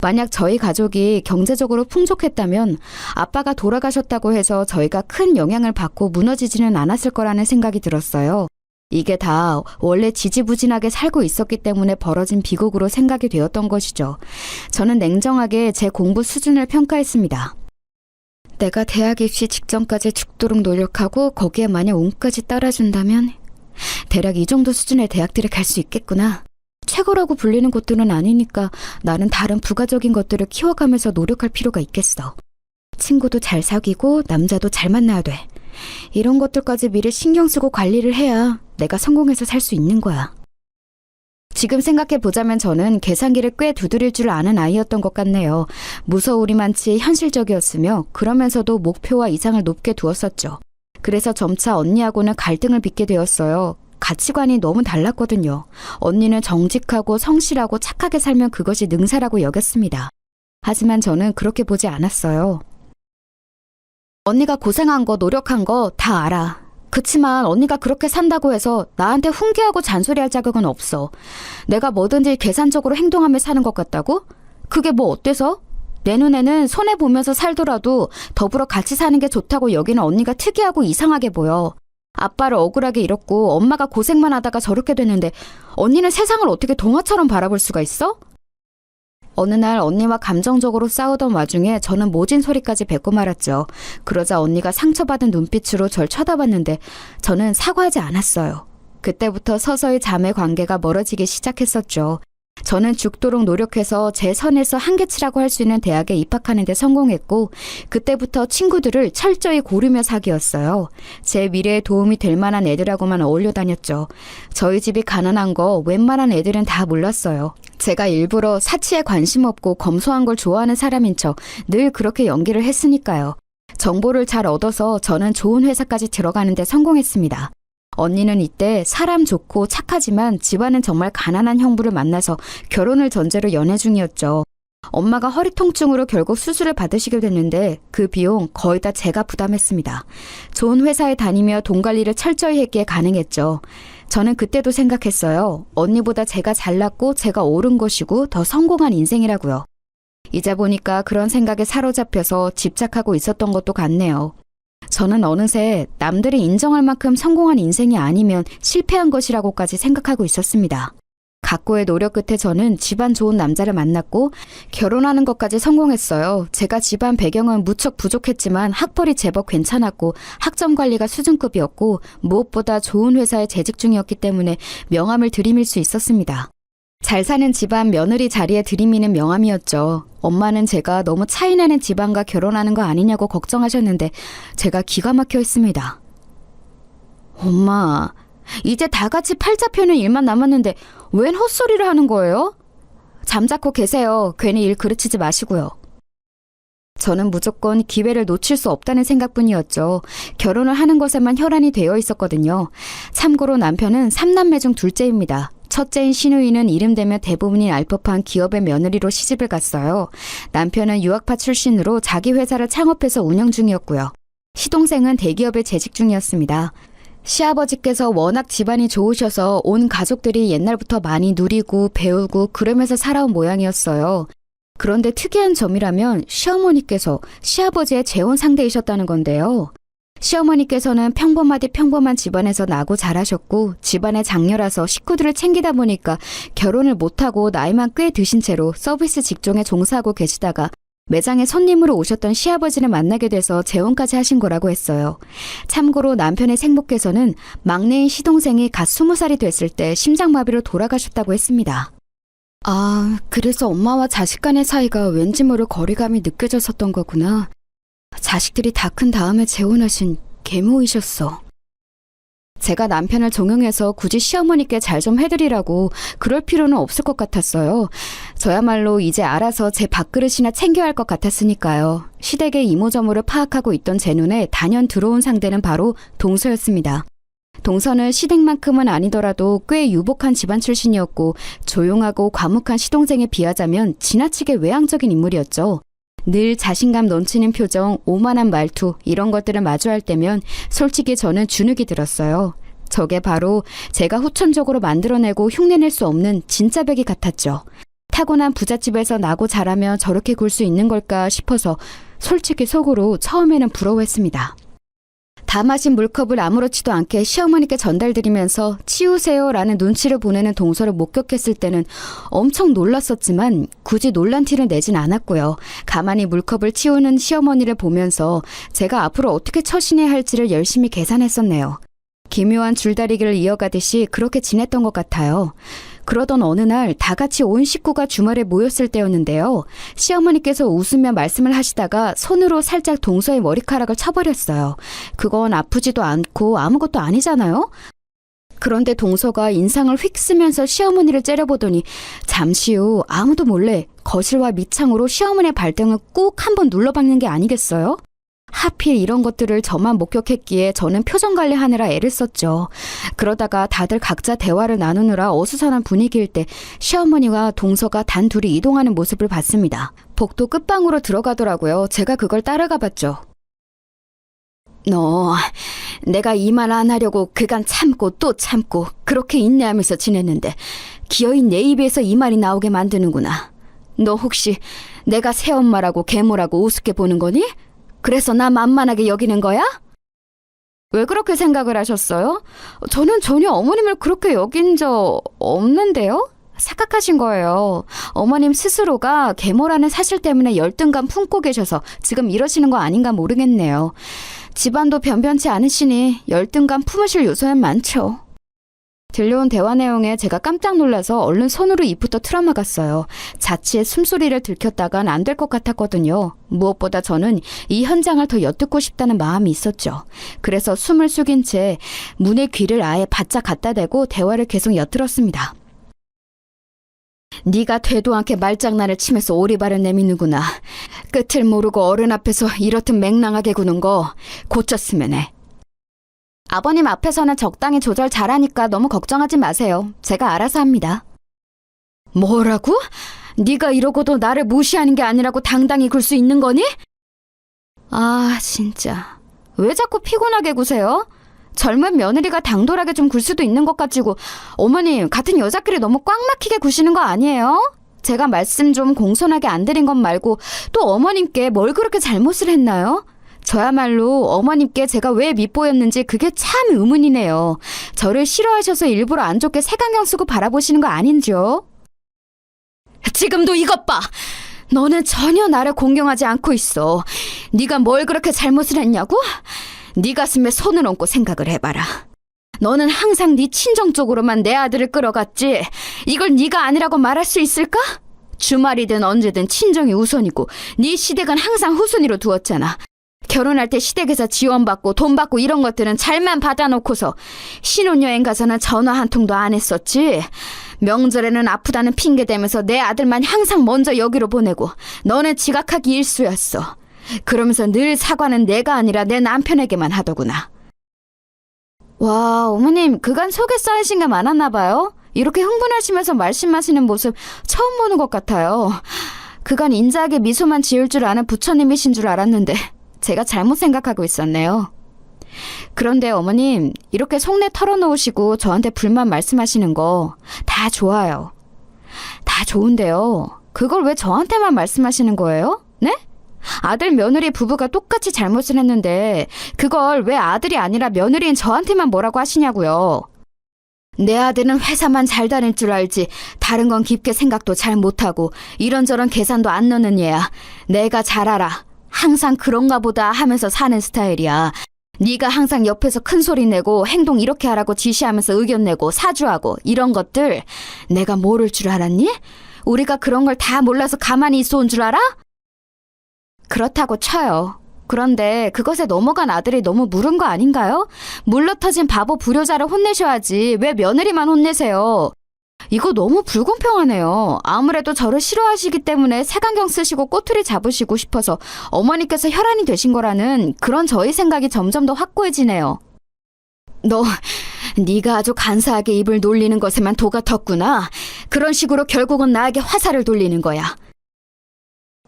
만약 저희 가족이 경제적으로 풍족했다면 아빠가 돌아가셨다고 해서 저희가 큰 영향을 받고 무너지지는 않았을 거라는 생각이 들었어요. 이게 다 원래 지지부진하게 살고 있었기 때문에 벌어진 비극으로 생각이 되었던 것이죠. 저는 냉정하게 제 공부 수준을 평가했습니다. 내가 대학 입시 직전까지 죽도록 노력하고 거기에 만약 운까지 따라준다면 대략 이 정도 수준의 대학들에 갈 수 있겠구나. 최고라고 불리는 것들은 아니니까 나는 다른 부가적인 것들을 키워가면서 노력할 필요가 있겠어. 친구도 잘 사귀고 남자도 잘 만나야 돼. 이런 것들까지 미리 신경 쓰고 관리를 해야 내가 성공해서 살 수 있는 거야. 지금 생각해보자면 저는 계산기를 꽤 두드릴 줄 아는 아이였던 것 같네요. 무서우리만치 현실적이었으며 그러면서도 목표와 이상을 높게 두었었죠. 그래서 점차 언니하고는 갈등을 빚게 되었어요. 가치관이 너무 달랐거든요. 언니는 정직하고 성실하고 착하게 살면 그것이 능사라고 여겼습니다. 하지만 저는 그렇게 보지 않았어요. 언니가 고생한 거, 노력한 거 다 알아. 그치만 언니가 그렇게 산다고 해서 나한테 훈계하고 잔소리할 자격은 없어. 내가 뭐든지 계산적으로 행동하며 사는 것 같다고? 그게 뭐 어때서? 내 눈에는 손해보면서 살더라도 더불어 같이 사는 게 좋다고 여기는 언니가 특이하고 이상하게 보여. 아빠를 억울하게 잃었고 엄마가 고생만 하다가 저렇게 됐는데 언니는 세상을 어떻게 동화처럼 바라볼 수가 있어? 어느 날 언니와 감정적으로 싸우던 와중에 저는 모진 소리까지 뱉고 말았죠. 그러자 언니가 상처받은 눈빛으로 절 쳐다봤는데 저는 사과하지 않았어요. 그때부터 서서히 자매 관계가 멀어지기 시작했었죠. 저는 죽도록 노력해서 제 선에서 한계치라고 할 수 있는 대학에 입학하는 데 성공했고 그때부터 친구들을 철저히 고르며 사귀었어요. 제 미래에 도움이 될 만한 애들하고만 어울려 다녔죠. 저희 집이 가난한 거 웬만한 애들은 다 몰랐어요. 제가 일부러 사치에 관심 없고 검소한 걸 좋아하는 사람인 척 늘 그렇게 연기를 했으니까요. 정보를 잘 얻어서 저는 좋은 회사까지 들어가는 데 성공했습니다. 언니는 이때 사람 좋고 착하지만 집안은 정말 가난한 형부를 만나서 결혼을 전제로 연애 중이었죠. 엄마가 허리 통증으로 결국 수술을 받으시게 됐는데 그 비용 거의 다 제가 부담했습니다. 좋은 회사에 다니며 돈 관리를 철저히 했기에 가능했죠. 저는 그때도 생각했어요. 언니보다 제가 잘났고 제가 옳은 것이고 더 성공한 인생이라고요. 이제 보니까 그런 생각에 사로잡혀서 집착하고 있었던 것도 같네요. 저는 어느새 남들이 인정할 만큼 성공한 인생이 아니면 실패한 것이라고까지 생각하고 있었습니다. 각고의 노력 끝에 저는 집안 좋은 남자를 만났고 결혼하는 것까지 성공했어요. 제가 집안 배경은 무척 부족했지만 학벌이 제법 괜찮았고 학점 관리가 수준급이었고 무엇보다 좋은 회사에 재직 중이었기 때문에 명함을 들이밀 수 있었습니다. 잘 사는 집안 며느리 자리에 들이미는 명함이었죠. 엄마는 제가 너무 차이나는 집안과 결혼하는 거 아니냐고 걱정하셨는데 제가 기가 막혀 했습니다. 엄마, 이제 다 같이 팔자 펴는 일만 남았는데 웬 헛소리를 하는 거예요? 잠자코 계세요. 괜히 일 그르치지 마시고요. 저는 무조건 기회를 놓칠 수 없다는 생각뿐이었죠. 결혼을 하는 것에만 혈안이 되어 있었거든요. 참고로 남편은 3남매 중 둘째입니다. 첫째인 신우이는 이름되면 대부분이 알 법한 기업의 며느리로 시집을 갔어요. 남편은 유학파 출신으로 자기 회사를 창업해서 운영 중이었고요. 시동생은 대기업에 재직 중이었습니다. 시아버지께서 워낙 집안이 좋으셔서 온 가족들이 옛날부터 많이 누리고 배우고 그러면서 살아온 모양이었어요. 그런데 특이한 점이라면 시어머니께서 시아버지의 재혼 상대이셨다는 건데요. 시어머니께서는 평범하디 평범한 집안에서 나고 자라셨고 집안의 장녀라서 식구들을 챙기다 보니까 결혼을 못하고 나이만 꽤 드신 채로 서비스 직종에 종사하고 계시다가 매장에 손님으로 오셨던 시아버지를 만나게 돼서 재혼까지 하신 거라고 했어요. 참고로 남편의 생모께서는 막내인 시동생이 갓 20살이 됐을 때 심장마비로 돌아가셨다고 했습니다. 아, 그래서 엄마와 자식 간의 사이가 왠지 모를 거리감이 느껴졌었던 거구나. 자식들이 다 큰 다음에 재혼하신 계모이셨어. 제가 남편을 종용해서 굳이 시어머니께 잘 좀 해드리라고 그럴 필요는 없을 것 같았어요. 저야말로 이제 알아서 제 밥그릇이나 챙겨야 할 것 같았으니까요. 시댁의 이모저모를 파악하고 있던 제 눈에 단연 들어온 상대는 바로 동서였습니다. 동서는 시댁만큼은 아니더라도 꽤 유복한 집안 출신이었고 조용하고 과묵한 시동생에 비하자면 지나치게 외향적인 인물이었죠. 늘 자신감 넘치는 표정, 오만한 말투 이런 것들을 마주할 때면 솔직히 저는 주눅이 들었어요. 저게 바로 제가 후천적으로 만들어내고 흉내낼 수 없는 진짜 배기 같았죠. 타고난 부잣집에서 나고 자라면 저렇게 굴 수 있는 걸까 싶어서 솔직히 속으로 처음에는 부러워했습니다. 다 마신 물컵을 아무렇지도 않게 시어머니께 전달드리면서 치우세요라는 눈치를 보내는 동서를 목격했을 때는 엄청 놀랐었지만 굳이 놀란 티를 내진 않았고요. 가만히 물컵을 치우는 시어머니를 보면서 제가 앞으로 어떻게 처신해야 할지를 열심히 계산했었네요. 기묘한 줄다리기를 이어가듯이 그렇게 지냈던 것 같아요. 그러던 어느 날 다 같이 온 식구가 주말에 모였을 때였는데요. 시어머니께서 웃으며 말씀을 하시다가 손으로 살짝 동서의 머리카락을 쳐버렸어요. 그건 아프지도 않고 아무것도 아니잖아요? 그런데 동서가 인상을 휙 쓰면서 시어머니를 째려보더니 잠시 후 아무도 몰래 거실과 밑창으로 시어머니의 발등을 꾹 한번 눌러박는 게 아니겠어요? 하필 이런 것들을 저만 목격했기에 저는 표정 관리하느라 애를 썼죠. 그러다가 다들 각자 대화를 나누느라 어수선한 분위기일 때 시어머니와 동서가 단 둘이 이동하는 모습을 봤습니다. 복도 끝방으로 들어가더라고요. 제가 그걸 따라가 봤죠. 너, 내가 이 말 안 하려고 그간 참고 또 참고 그렇게 인내하면서 지냈는데 기어이 내 입에서 이 말이 나오게 만드는구나. 너 혹시 내가 새엄마라고 계모라고 우습게 보는 거니? 그래서 나 만만하게 여기는 거야? 왜 그렇게 생각을 하셨어요? 저는 전혀 어머님을 그렇게 여긴 적 없는데요? 착각하신 거예요. 어머님 스스로가 계모라는 사실 때문에 열등감 품고 계셔서 지금 이러시는 거 아닌가 모르겠네요. 집안도 변변치 않으시니 열등감 품으실 요소는 많죠. 들려온 대화 내용에 제가 깜짝 놀라서 얼른 손으로 입부터 틀어막았어요. 자취의 숨소리를 들켰다간 안 될 것 같았거든요. 무엇보다 저는 이 현장을 더 엿듣고 싶다는 마음이 있었죠. 그래서 숨을 숙인 채 문의 귀를 아예 바짝 갖다 대고 대화를 계속 엿들었습니다. 네가 되도 않게 말장난을 치면서 오리발을 내미는구나. 끝을 모르고 어른 앞에서 이렇듯 맹랑하게 구는 거 고쳤으면 해. 아버님 앞에서는 적당히 조절 잘하니까 너무 걱정하지 마세요. 제가 알아서 합니다. 뭐라고? 네가 이러고도 나를 무시하는 게 아니라고 당당히 굴 수 있는 거니? 아, 진짜. 왜 자꾸 피곤하게 구세요? 젊은 며느리가 당돌하게 좀 굴 수도 있는 것 같지고 어머님 같은 여자끼리 너무 꽉 막히게 구시는 거 아니에요? 제가 말씀 좀 공손하게 안 드린 것 말고 또 어머님께 뭘 그렇게 잘못을 했나요? 저야말로 어머님께 제가 왜 밉보였는지 그게 참 의문이네요. 저를 싫어하셔서 일부러 안 좋게 색안경 쓰고 바라보시는 거 아닌지요? 지금도 이것 봐! 너는 전혀 나를 공경하지 않고 있어. 네가 뭘 그렇게 잘못을 했냐고? 네 가슴에 손을 얹고 생각을 해봐라. 너는 항상 네 친정 쪽으로만 내 아들을 끌어갔지. 이걸 네가 아니라고 말할 수 있을까? 주말이든 언제든 친정이 우선이고 네 시댁은 항상 후순위로 두었잖아. 결혼할 때 시댁에서 지원받고 돈 받고 이런 것들은 잘만 받아놓고서 신혼여행 가서는 전화 한 통도 안 했었지. 명절에는 아프다는 핑계 대면서 내 아들만 항상 먼저 여기로 보내고 너는 지각하기 일쑤였어. 그러면서 늘 사과는 내가 아니라 내 남편에게만 하더구나. 와, 어머님 그간 속에 쌓이신 게 많았나 봐요. 이렇게 흥분하시면서 말씀하시는 모습 처음 보는 것 같아요. 그간 인자하게 미소만 지을 줄 아는 부처님이신 줄 알았는데 제가 잘못 생각하고 있었네요. 그런데 어머님 이렇게 속내 털어놓으시고 저한테 불만 말씀하시는 거 다 좋아요. 다 좋은데요. 그걸 왜 저한테만 말씀하시는 거예요? 네? 아들 며느리 부부가 똑같이 잘못을 했는데 그걸 왜 아들이 아니라 며느리인 저한테만 뭐라고 하시냐고요. 내 아들은 회사만 잘 다닐 줄 알지 다른 건 깊게 생각도 잘 못하고 이런저런 계산도 안 넣는 얘야. 내가 잘 알아. 항상 그런가 보다 하면서 사는 스타일이야. 네가 항상 옆에서 큰 소리 내고 행동 이렇게 하라고 지시하면서 의견 내고 사주하고 이런 것들 내가 모를 줄 알았니? 우리가 그런 걸 다 몰라서 가만히 있어 온 줄 알아? 그렇다고 쳐요. 그런데 그것에 넘어간 아들이 너무 물은 거 아닌가요? 물러터진 바보 불효자를 혼내셔야지 왜 며느리만 혼내세요? 이거 너무 불공평하네요. 아무래도 저를 싫어하시기 때문에 색안경 쓰시고 꼬투리 잡으시고 싶어서 어머니께서 혈안이 되신 거라는 그런 저의 생각이 점점 더 확고해지네요. 네가 아주 간사하게 입을 놀리는 것에만 도가 텄구나. 그런 식으로 결국은 나에게 화살을 돌리는 거야.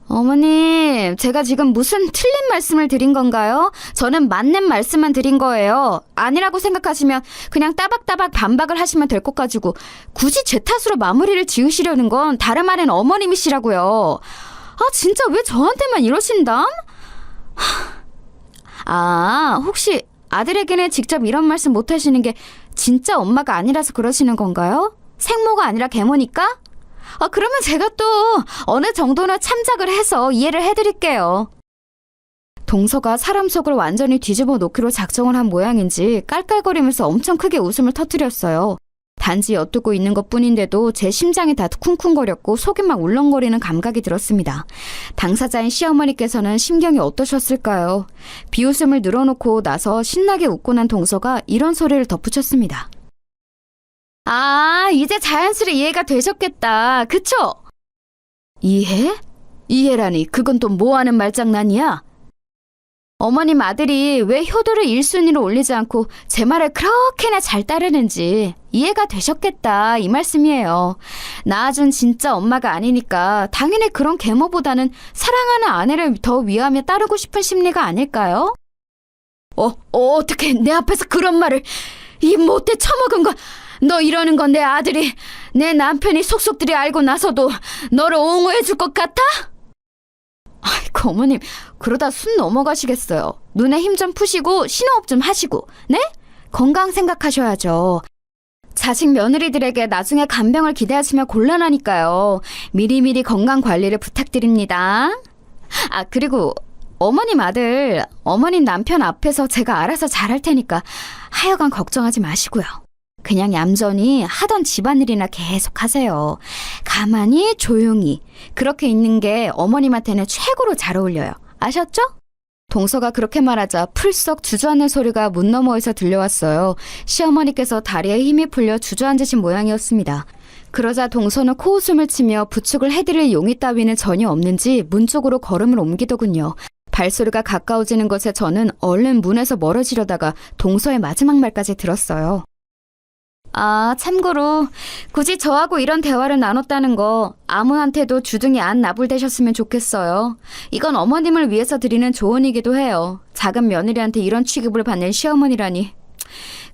어머님, 제가 지금 무슨 틀린 말씀을 드린 건가요? 저는 맞는 말씀만 드린 거예요. 아니라고 생각하시면 그냥 따박따박 반박을 하시면 될 것 가지고 굳이 제 탓으로 마무리를 지으시려는 건 다름 아닌 어머님이시라고요. 아, 진짜 왜 저한테만 이러신담? 아, 혹시 아들에게는 직접 이런 말씀 못 하시는 게 진짜 엄마가 아니라서 그러시는 건가요? 생모가 아니라 계모니까? 그러면 제가 또 어느 정도는 참작을 해서 이해를 해드릴게요. 동서가 사람 속을 완전히 뒤집어 놓기로 작정을 한 모양인지 깔깔거리면서 엄청 크게 웃음을 터뜨렸어요. 단지 엿듣고 있는 것뿐인데도 제 심장이 다 쿵쿵거렸고 속이 막 울렁거리는 감각이 들었습니다. 당사자인 시어머니께서는 심경이 어떠셨을까요? 비웃음을 늘어놓고 나서 신나게 웃고 난 동서가 이런 소리를 덧붙였습니다. 아, 이제 자연스레 이해가 되셨겠다. 그쵸? 이해? 이해라니 그건 또 뭐하는 말장난이야? 어머님 아들이 왜 효도를 1순위로 올리지 않고 제 말을 그렇게나 잘 따르는지 이해가 되셨겠다 이 말씀이에요. 낳아준 진짜 엄마가 아니니까 당연히 그런 계모보다는 사랑하는 아내를 더 위하며 따르고 싶은 심리가 아닐까요? 어떻게 내 앞에서 그런 말을 이 못돼 처먹은 거 너 이러는 건 내 아들이 내 남편이 속속들이 알고 나서도 너를 옹호해 줄 것 같아? 아이고 어머님 그러다 순 넘어가시겠어요. 눈에 힘 좀 푸시고 신호흡 좀 하시고 네? 건강 생각하셔야죠. 자식 며느리들에게 나중에 간병을 기대하시면 곤란하니까요. 미리미리 건강 관리를 부탁드립니다. 아 그리고 어머님 아들, 어머님 남편 앞에서 제가 알아서 잘할 테니까 하여간 걱정하지 마시고요. 그냥 얌전히 하던 집안일이나 계속 하세요. 가만히 조용히 그렇게 있는 게 어머님한테는 최고로 잘 어울려요. 아셨죠? 동서가 그렇게 말하자 풀썩 주저앉는 소리가 문 너머에서 들려왔어요. 시어머니께서 다리에 힘이 풀려 주저앉으신 모양이었습니다. 그러자 동서는 코웃음을 치며 부축을 해드릴 용의 따위는 전혀 없는지 문 쪽으로 걸음을 옮기더군요. 발소리가 가까워지는 것에 저는 얼른 문에서 멀어지려다가 동서의 마지막 말까지 들었어요. 아, 참고로 굳이 저하고 이런 대화를 나눴다는 거 아무한테도 주둥이 안 나불대셨으면 좋겠어요. 이건 어머님을 위해서 드리는 조언이기도 해요. 작은 며느리한테 이런 취급을 받는 시어머니라니.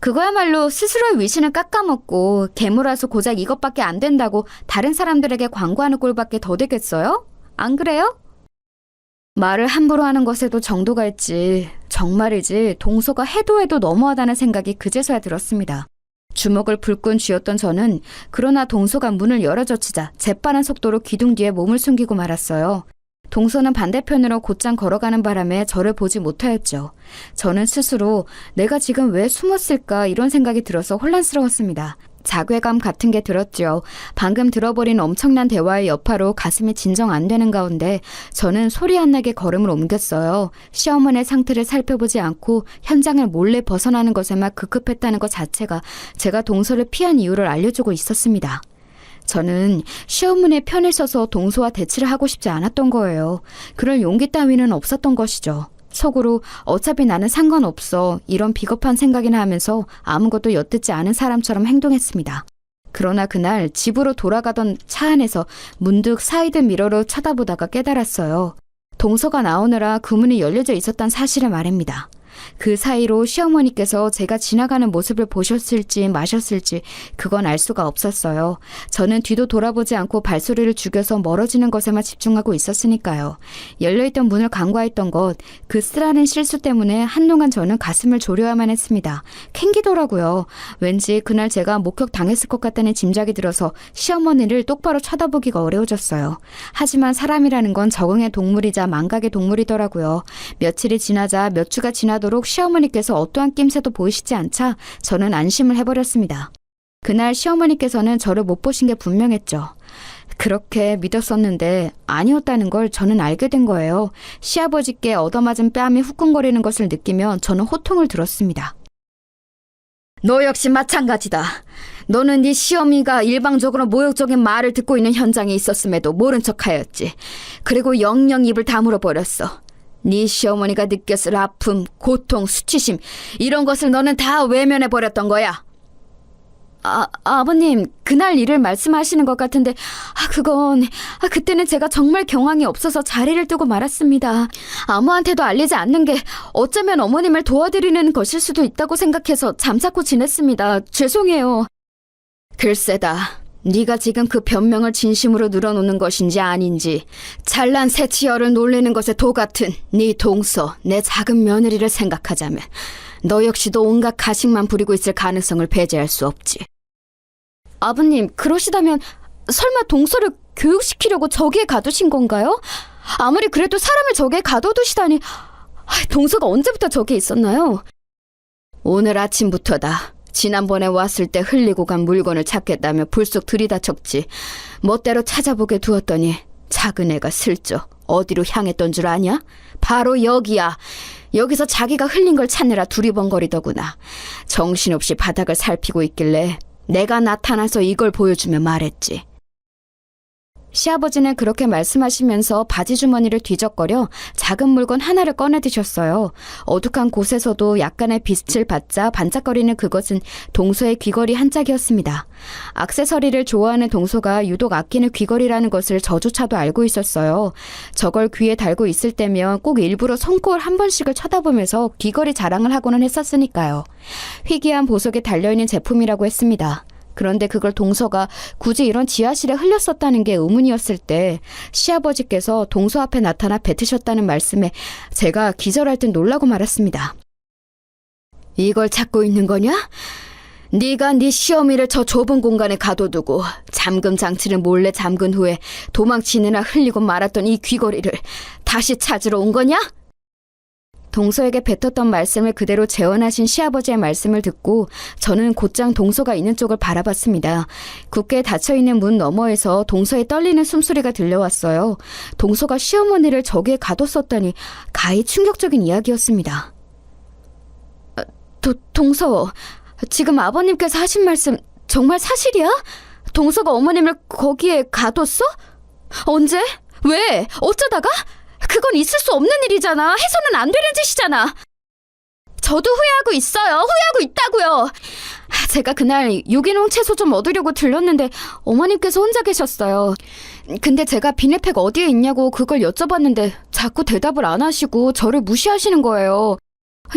그거야말로 스스로의 위신을 깎아먹고 계모라서 고작 이것밖에 안 된다고 다른 사람들에게 광고하는 꼴밖에 더 되겠어요? 안 그래요? 말을 함부로 하는 것에도 정도가 있지. 정말이지 동서가 해도 해도 너무하다는 생각이 그제서야 들었습니다. 주먹을 불끈 쥐었던 저는 그러나 동서가 문을 열어젖히자 재빠른 속도로 기둥 뒤에 몸을 숨기고 말았어요. 동서는 반대편으로 곧장 걸어가는 바람에 저를 보지 못하였죠. 저는 스스로 내가 지금 왜 숨었을까 이런 생각이 들어서 혼란스러웠습니다. 자괴감 같은 게 들었죠. 방금 들어버린 엄청난 대화의 여파로 가슴이 진정 안 되는 가운데 저는 소리 안 나게 걸음을 옮겼어요. 시어머니의 상태를 살펴보지 않고 현장을 몰래 벗어나는 것에만 급급했다는 것 자체가 제가 동서를 피한 이유를 알려주고 있었습니다. 저는 시어머니의 편에 서서 동서와 대치를 하고 싶지 않았던 거예요. 그럴 용기 따위는 없었던 것이죠. 속으로 어차피 나는 상관없어 이런 비겁한 생각이나 하면서 아무것도 엿듣지 않은 사람처럼 행동했습니다. 그러나 그날 집으로 돌아가던 차 안에서 문득 사이드 미러로 쳐다보다가 깨달았어요. 동서가 나오느라 그 문이 열려져 있었단 사실을 말입니다. 그 사이로 시어머니께서 제가 지나가는 모습을 보셨을지 마셨을지 그건 알 수가 없었어요. 저는 뒤도 돌아보지 않고 발소리를 죽여서 멀어지는 것에만 집중하고 있었으니까요. 열려있던 문을 간과했던 것, 그 쓰라린 실수 때문에 한동안 저는 가슴을 졸여야만 했습니다. 캥기더라고요. 왠지 그날 제가 목격당했을 것 같다는 짐작이 들어서 시어머니를 똑바로 쳐다보기가 어려워졌어요. 하지만 사람이라는 건 적응의 동물이자 망각의 동물이더라고요. 며칠이 지나자 몇 주가 지나도록 시어머니께서 어떠한 낌새도 보이시지 않자 저는 안심을 해버렸습니다. 그날 시어머니께서는 저를 못 보신 게 분명했죠. 그렇게 믿었었는데 아니었다는 걸 저는 알게 된 거예요. 시아버지께 얻어맞은 뺨이 후끈거리는 것을 느끼며 저는 호통을 들었습니다. 너 역시 마찬가지다. 너는 네 시어미가 일방적으로 모욕적인 말을 듣고 있는 현장에 있었음에도 모른 척하였지. 그리고 영영 입을 다물어 버렸어. 네 시어머니가 느꼈을 아픔, 고통, 수치심 이런 것을 너는 다 외면해버렸던 거야. 아버님 그날 일을 말씀하시는 것 같은데 그때는 제가 정말 경황이 없어서 자리를 뜨고 말았습니다. 아무한테도 알리지 않는 게 어쩌면 어머님을 도와드리는 것일 수도 있다고 생각해서 잠자코 지냈습니다. 죄송해요. 글쎄다. 네가 지금 그 변명을 진심으로 늘어놓는 것인지 아닌지 잘난 새치어를 놀리는 것에 도같은 네 동서, 내 작은 며느리를 생각하자면 너 역시도 온갖 가식만 부리고 있을 가능성을 배제할 수 없지. 아버님, 그러시다면 설마 동서를 교육시키려고 저기에 가두신 건가요? 아무리 그래도 사람을 저기에 가둬두시다니. 동서가 언제부터 저기에 있었나요? 오늘 아침부터다. 지난번에 왔을 때 흘리고 간 물건을 찾겠다며 불쑥 들이닥쳤지. 멋대로 찾아보게 두었더니 작은 애가 슬쩍 어디로 향했던 줄 아냐? 바로 여기야. 여기서 자기가 흘린 걸 찾느라 두리번거리더구나. 정신없이 바닥을 살피고 있길래 내가 나타나서 이걸 보여주며 말했지. 시아버지는 그렇게 말씀하시면서 바지 주머니를 뒤적거려 작은 물건 하나를 꺼내 드셨어요. 어둑한 곳에서도 약간의 빛을 받자 반짝거리는 그것은 동서의 귀걸이 한 짝이었습니다. 액세서리를 좋아하는 동서가 유독 아끼는 귀걸이라는 것을 저조차도 알고 있었어요. 저걸 귀에 달고 있을 때면 꼭 일부러 손코를 한 번씩을 쳐다보면서 귀걸이 자랑을 하고는 했었으니까요. 희귀한 보석에 달려있는 제품이라고 했습니다. 그런데 그걸 동서가 굳이 이런 지하실에 흘렸었다는 게 의문이었을 때 시아버지께서 동서 앞에 나타나 뱉으셨다는 말씀에 제가 기절할 듯 놀라고 말았습니다. 이걸 찾고 있는 거냐? 네가 네 시어미를 저 좁은 공간에 가둬두고 잠금 장치를 몰래 잠근 후에 도망치느라 흘리고 말았던 이 귀걸이를 다시 찾으러 온 거냐? 동서에게 뱉었던 말씀을 그대로 재현하신 시아버지의 말씀을 듣고 저는 곧장 동서가 있는 쪽을 바라봤습니다. 굳게 닫혀있는 문 너머에서 동서의 떨리는 숨소리가 들려왔어요. 동서가 시어머니를 저기에 가뒀었다니 가히 충격적인 이야기였습니다. 동서, 지금 아버님께서 하신 말씀 정말 사실이야? 동서가 어머님을 거기에 가뒀어? 언제? 왜? 어쩌다가? 그건 있을 수 없는 일이잖아. 해서는 안 되는 짓이잖아. 저도 후회하고 있어요. 후회하고 있다고요. 제가 그날 유기농 채소 좀 얻으려고 들렀는데 어머님께서 혼자 계셨어요. 근데 제가 비닐팩 어디에 있냐고 그걸 여쭤봤는데 자꾸 대답을 안 하시고 저를 무시하시는 거예요.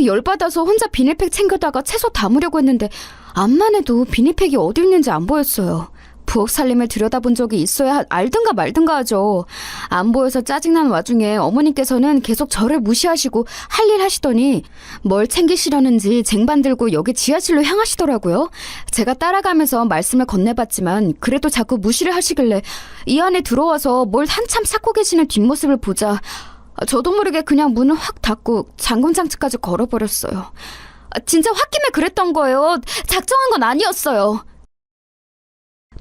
열받아서 혼자 비닐팩 챙겨다가 채소 담으려고 했는데 암만 해도 비닐팩이 어디 있는지 안 보였어요. 부엌 살림을 들여다본 적이 있어야 알든가 말든가 하죠. 안 보여서 짜증난 와중에 어머님께서는 계속 저를 무시하시고 할 일 하시더니 뭘 챙기시려는지 쟁반 들고 여기 지하실로 향하시더라고요. 제가 따라가면서 말씀을 건네봤지만 그래도 자꾸 무시를 하시길래 이 안에 들어와서 뭘 한참 찾고 계시는 뒷모습을 보자 저도 모르게 그냥 문을 확 닫고 잠금장치까지 걸어버렸어요. 진짜 홧김에 그랬던 거예요. 작정한 건 아니었어요.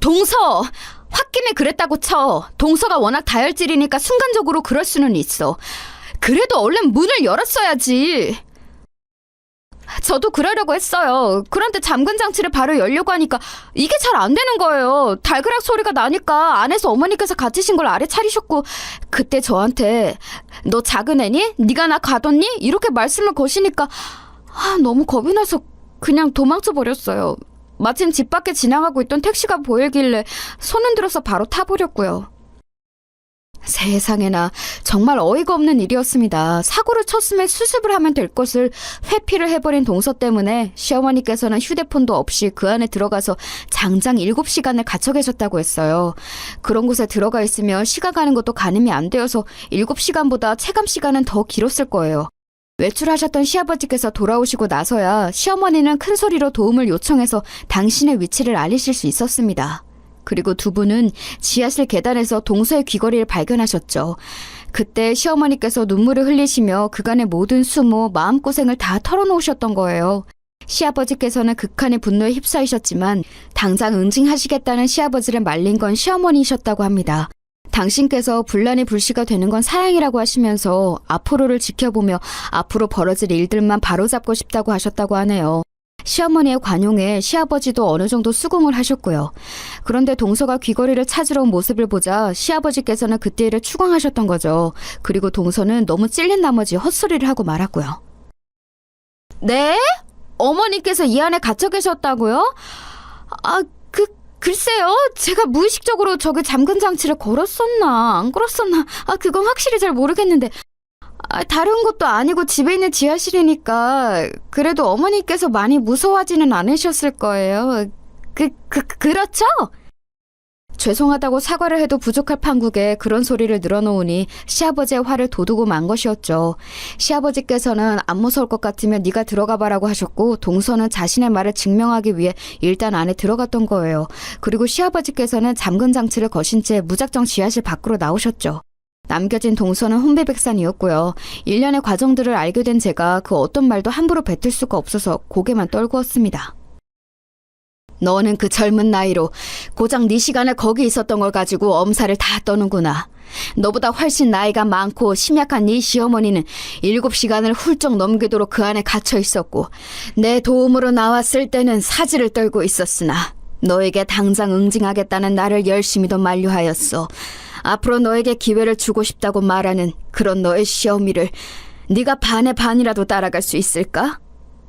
동서! 홧김에 그랬다고 쳐. 동서가 워낙 다혈질이니까 순간적으로 그럴 수는 있어. 그래도 얼른 문을 열었어야지. 저도 그러려고 했어요. 그런데 잠근 장치를 바로 열려고 하니까 이게 잘 안 되는 거예요. 달그락 소리가 나니까 안에서 어머니께서 갇히신 걸 알아차리셨고 그때 저한테 너 작은 애니? 네가 나 가뒀니? 이렇게 말씀을 거시니까 너무 겁이 나서 그냥 도망쳐 버렸어요. 마침 집 밖에 지나가고 있던 택시가 보이길래 손 흔들어서 바로 타버렸고요. 세상에나 정말 어이가 없는 일이었습니다. 사고를 쳤으면 수습을 하면 될 것을 회피를 해버린 동서 때문에 시어머니께서는 휴대폰도 없이 그 안에 들어가서 장장 7시간을 갇혀 계셨다고 했어요. 그런 곳에 들어가 있으면 시간 가는 것도 가늠이 안 되어서 7시간보다 체감 시간은 더 길었을 거예요. 외출하셨던 시아버지께서 돌아오시고 나서야 시어머니는 큰 소리로 도움을 요청해서 당신의 위치를 알리실 수 있었습니다. 그리고 두 분은 지하실 계단에서 동서의 귀걸이를 발견하셨죠. 그때 시어머니께서 눈물을 흘리시며 그간의 모든 수모, 마음고생을 다 털어놓으셨던 거예요. 시아버지께서는 극한의 분노에 휩싸이셨지만 당장 응징하시겠다는 시아버지를 말린 건 시어머니이셨다고 합니다. 당신께서 분란의 불씨가 되는 건 사양이라고 하시면서 앞으로를 지켜보며 앞으로 벌어질 일들만 바로잡고 싶다고 하셨다고 하네요. 시어머니의 관용에 시아버지도 어느 정도 수긍을 하셨고요. 그런데 동서가 귀걸이를 찾으러 온 모습을 보자 시아버지께서는 그때 일을 추궁하셨던 거죠. 그리고 동서는 너무 찔린 나머지 헛소리를 하고 말았고요. 네? 어머니께서 이 안에 갇혀 계셨다고요? 글쎄요. 제가 무의식적으로 저기 잠근 장치를 걸었었나 안 걸었었나 그건 확실히 잘 모르겠는데 다른 것도 아니고 집에 있는 지하실이니까 그래도 어머니께서 많이 무서워하지는 않으셨을 거예요. 그렇죠? 죄송하다고 사과를 해도 부족할 판국에 그런 소리를 늘어놓으니 시아버지의 화를 돋우고 만 것이었죠. 시아버지께서는 안 무서울 것 같으면 네가 들어가 봐라고 하셨고 동서는 자신의 말을 증명하기 위해 일단 안에 들어갔던 거예요. 그리고 시아버지께서는 잠금 장치를 거신 채 무작정 지하실 밖으로 나오셨죠. 남겨진 동서는 혼비백산이었고요. 일련의 과정들을 알게 된 제가 그 어떤 말도 함부로 뱉을 수가 없어서 고개만 떨구었습니다. 너는 그 젊은 나이로 고작 네 시간을 거기 있었던 걸 가지고 엄살을 다 떠는구나. 너보다 훨씬 나이가 많고 심약한 네 시어머니는 7시간을 훌쩍 넘기도록 그 안에 갇혀 있었고 내 도움으로 나왔을 때는 사지를 떨고 있었으나 너에게 당장 응징하겠다는 나를 열심히도 만류하였어. 앞으로 너에게 기회를 주고 싶다고 말하는 그런 너의 시어미를 네가 반의 반이라도 따라갈 수 있을까?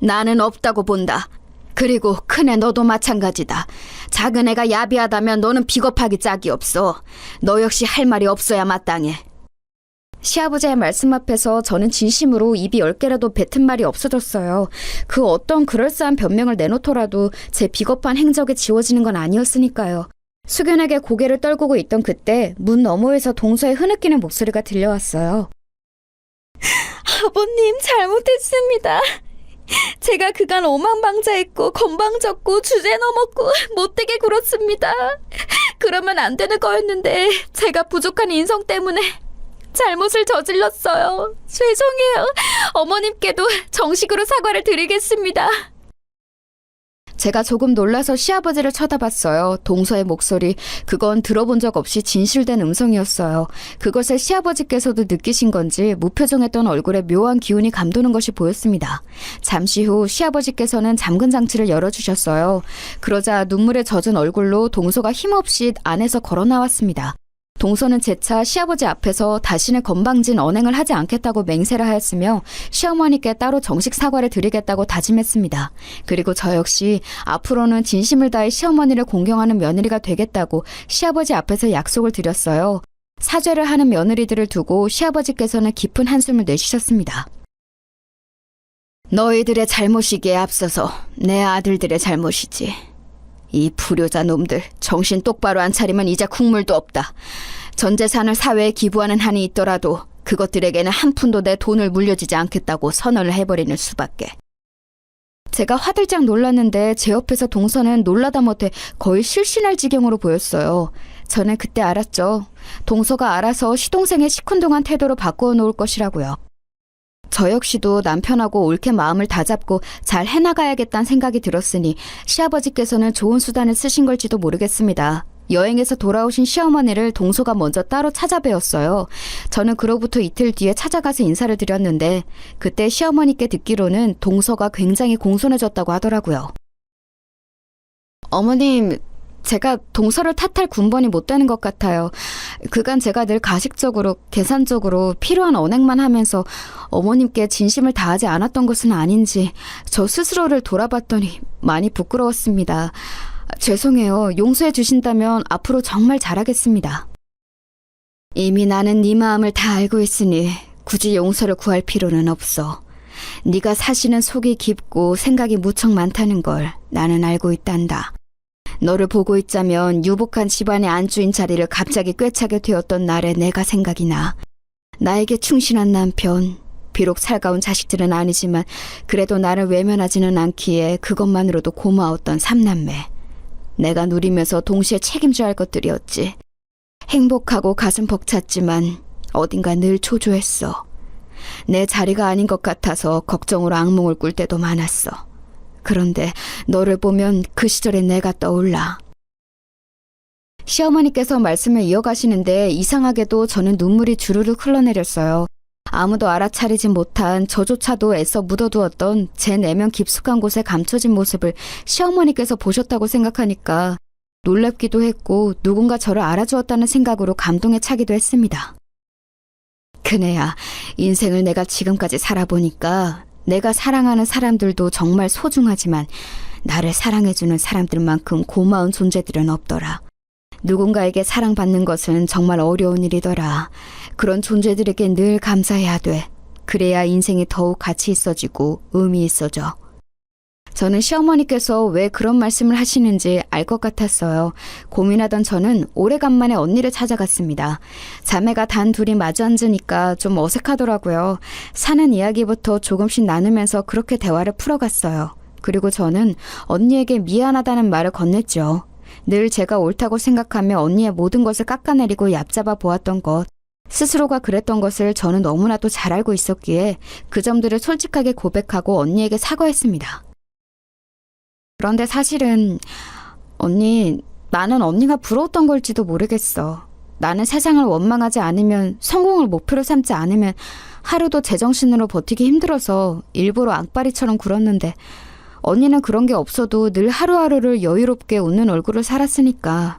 나는 없다고 본다. 그리고 큰애 너도 마찬가지다. 작은 애가 야비하다면 너는 비겁하기 짝이 없어. 너 역시 할 말이 없어야 마땅해. 시아버지의 말씀 앞에서 저는 진심으로 입이 10개라도 뱉은 말이 없어졌어요. 그 어떤 그럴싸한 변명을 내놓더라도 제 비겁한 행적이 지워지는 건 아니었으니까요. 숙연하게 고개를 떨구고 있던 그때 문 너머에서 동서의 흐느끼는 목소리가 들려왔어요. 아버님, 잘못했습니다. 제가 그간 오만방자했고 건방졌고 주제 넘었고 못되게 굴었습니다. 그러면 안 되는 거였는데 제가 부족한 인성 때문에 잘못을 저질렀어요. 죄송해요. 어머님께도 정식으로 사과를 드리겠습니다. 제가 조금 놀라서 시아버지를 쳐다봤어요. 동서의 목소리, 그건 들어본 적 없이 진실된 음성이었어요. 그것을 시아버지께서도 느끼신 건지 무표정했던 얼굴에 묘한 기운이 감도는 것이 보였습니다. 잠시 후 시아버지께서는 잠근 장치를 열어주셨어요. 그러자 눈물에 젖은 얼굴로 동서가 힘없이 안에서 걸어 나왔습니다. 동서는 재차 시아버지 앞에서 다시는 건방진 언행을 하지 않겠다고 맹세를 하였으며 시어머니께 따로 정식 사과를 드리겠다고 다짐했습니다. 그리고 저 역시 앞으로는 진심을 다해 시어머니를 공경하는 며느리가 되겠다고 시아버지 앞에서 약속을 드렸어요. 사죄를 하는 며느리들을 두고 시아버지께서는 깊은 한숨을 내쉬셨습니다. 너희들의 잘못이기에 앞서서 내 아들들의 잘못이지. 이 불효자 놈들 정신 똑바로 안 차리면 이제 국물도 없다. 전 재산을 사회에 기부하는 한이 있더라도 그것들에게는 한 푼도 내 돈을 물려주지 않겠다고 선언을 해버리는 수밖에. 제가 화들짝 놀랐는데 제 옆에서 동서는 놀라다 못해 거의 실신할 지경으로 보였어요. 저는 그때 알았죠. 동서가 알아서 시동생의 시큰둥한 태도로 바꾸어 놓을 것이라고요. 저 역시도 남편하고 옳게 마음을 다잡고 잘 해나가야겠다는 생각이 들었으니 시아버지께서는 좋은 수단을 쓰신 걸지도 모르겠습니다. 여행에서 돌아오신 시어머니를 동서가 먼저 따로 찾아뵈었어요. 저는 그로부터 이틀 뒤에 찾아가서 인사를 드렸는데 그때 시어머니께 듣기로는 동서가 굉장히 공손해졌다고 하더라고요. 어머님, 제가 동서를 탓할 군번이 못 되는 것 같아요. 그간 제가 늘 가식적으로 계산적으로 필요한 언행만 하면서 어머님께 진심을 다하지 않았던 것은 아닌지 저 스스로를 돌아봤더니 많이 부끄러웠습니다. 죄송해요. 용서해 주신다면 앞으로 정말 잘하겠습니다. 이미 나는 네 마음을 다 알고 있으니 굳이 용서를 구할 필요는 없어. 네가 사시는 속이 깊고 생각이 무척 많다는 걸 나는 알고 있단다. 너를 보고 있자면 유복한 집안의 안주인 자리를 갑자기 꿰차게 되었던 날에 내가 생각이 나. 나에게 충실한 남편, 비록 살가운 자식들은 아니지만 그래도 나를 외면하지는 않기에 그것만으로도 고마웠던 삼남매. 내가 누리면서 동시에 책임져야 할 것들이었지. 행복하고 가슴 벅찼지만 어딘가 늘 초조했어. 내 자리가 아닌 것 같아서 걱정으로 악몽을 꿀 때도 많았어. 그런데 너를 보면 그 시절의 내가 떠올라. 시어머니께서 말씀을 이어가시는데 이상하게도 저는 눈물이 주르륵 흘러내렸어요. 아무도 알아차리지 못한 저조차도 애써 묻어두었던 제 내면 깊숙한 곳에 감춰진 모습을 시어머니께서 보셨다고 생각하니까 놀랍기도 했고 누군가 저를 알아주었다는 생각으로 감동에 차기도 했습니다. 그네야, 인생을 내가 지금까지 살아보니까 내가 사랑하는 사람들도 정말 소중하지만 나를 사랑해주는 사람들만큼 고마운 존재들은 없더라. 누군가에게 사랑받는 것은 정말 어려운 일이더라. 그런 존재들에게 늘 감사해야 돼. 그래야 인생이 더욱 가치 있어지고 의미 있어져. 저는 시어머니께서 왜 그런 말씀을 하시는지 알 것 같았어요. 고민하던 저는 오래간만에 언니를 찾아갔습니다. 자매가 단 둘이 마주 앉으니까 좀 어색하더라고요. 사는 이야기부터 조금씩 나누면서 그렇게 대화를 풀어갔어요. 그리고 저는 언니에게 미안하다는 말을 건넸죠. 늘 제가 옳다고 생각하며 언니의 모든 것을 깎아내리고 얕잡아 보았던 것. 스스로가 그랬던 것을 저는 너무나도 잘 알고 있었기에 그 점들을 솔직하게 고백하고 언니에게 사과했습니다. 그런데 사실은 언니, 나는 언니가 부러웠던 걸지도 모르겠어. 나는 세상을 원망하지 않으면, 성공을 목표로 삼지 않으면 하루도 제정신으로 버티기 힘들어서 일부러 악바리처럼 굴었는데, 언니는 그런 게 없어도 늘 하루하루를 여유롭게 웃는 얼굴을 살았으니까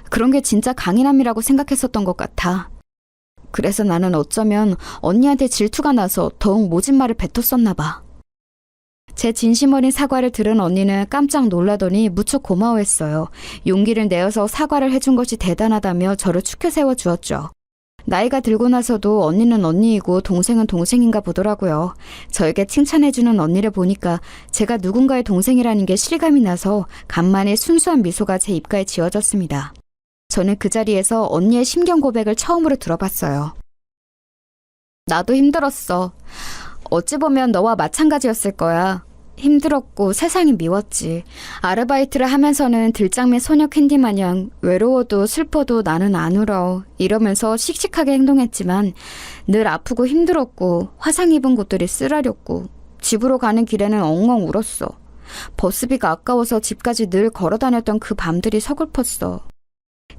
그런 게 진짜 강인함이라고 생각했었던 것 같아. 그래서 나는 어쩌면 언니한테 질투가 나서 더욱 모진 말을 뱉었었나 봐. 제 진심 어린 사과를 들은 언니는 깜짝 놀라더니 무척 고마워했어요. 용기를 내어서 사과를 해준 것이 대단하다며 저를 축켜 세워주었죠. 나이가 들고 나서도 언니는 언니이고 동생은 동생인가 보더라고요. 저에게 칭찬해주는 언니를 보니까 제가 누군가의 동생이라는 게 실감이 나서 간만에 순수한 미소가 제 입가에 지어졌습니다. 저는 그 자리에서 언니의 심경 고백을 처음으로 들어봤어요. 나도 힘들었어. 어찌 보면 너와 마찬가지였을 거야. 힘들었고 세상이 미웠지. 아르바이트를 하면서는 들장미 소녀 캔디 마냥 외로워도 슬퍼도 나는 안 울어 이러면서 씩씩하게 행동했지만 늘 아프고 힘들었고 화상 입은 곳들이 쓰라렸고 집으로 가는 길에는 엉엉 울었어. 버스비가 아까워서 집까지 늘 걸어 다녔던 그 밤들이 서글펐어.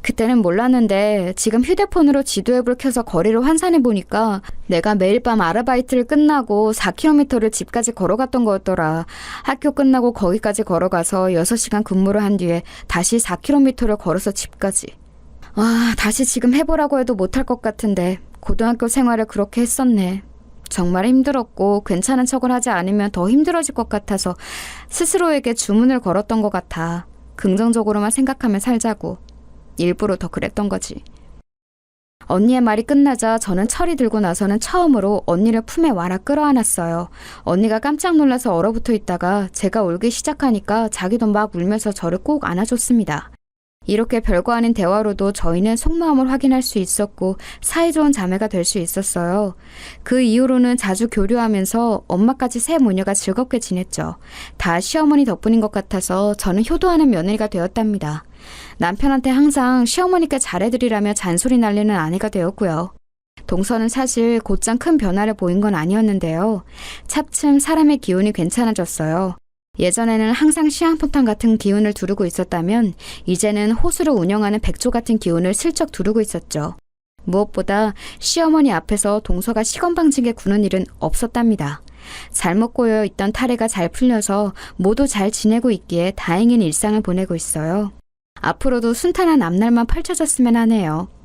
그때는 몰랐는데 지금 휴대폰으로 지도앱을 켜서 거리를 환산해 보니까 내가 매일 밤 아르바이트를 끝나고 4km를 집까지 걸어갔던 거였더라. 학교 끝나고 거기까지 걸어가서 6시간 근무를 한 뒤에 다시 4km를 걸어서 집까지. 다시 지금 해보라고 해도 못할 것 같은데 고등학교 생활을 그렇게 했었네. 정말 힘들었고 괜찮은 척을 하지 않으면 더 힘들어질 것 같아서 스스로에게 주문을 걸었던 것 같아. 긍정적으로만 생각하며 살자고. 일부러 더 그랬던 거지. 언니의 말이 끝나자 저는 철이 들고 나서는 처음으로 언니를 품에 와라 끌어안았어요. 언니가 깜짝 놀라서 얼어붙어 있다가 제가 울기 시작하니까 자기도 막 울면서 저를 꼭 안아줬습니다. 이렇게 별거 아닌 대화로도 저희는 속마음을 확인할 수 있었고 사이좋은 자매가 될 수 있었어요. 그 이후로는 자주 교류하면서 엄마까지 세 모녀가 즐겁게 지냈죠. 다 시어머니 덕분인 것 같아서 저는 효도하는 며느리가 되었답니다. 남편한테 항상 시어머니께 잘해드리라며 잔소리 날리는 아내가 되었고요. 동서는 사실 곧장 큰 변화를 보인 건 아니었는데요. 차츰 사람의 기운이 괜찮아졌어요. 예전에는 항상 시한폭탄 같은 기운을 두르고 있었다면 이제는 호수를 운영하는 백조 같은 기운을 슬쩍 두르고 있었죠. 무엇보다 시어머니 앞에서 동서가 시건방지게 구는 일은 없었답니다. 잘못 꼬여 있던 탈해가 잘 풀려서 모두 잘 지내고 있기에 다행인 일상을 보내고 있어요. 앞으로도 순탄한 앞날만 펼쳐졌으면 하네요.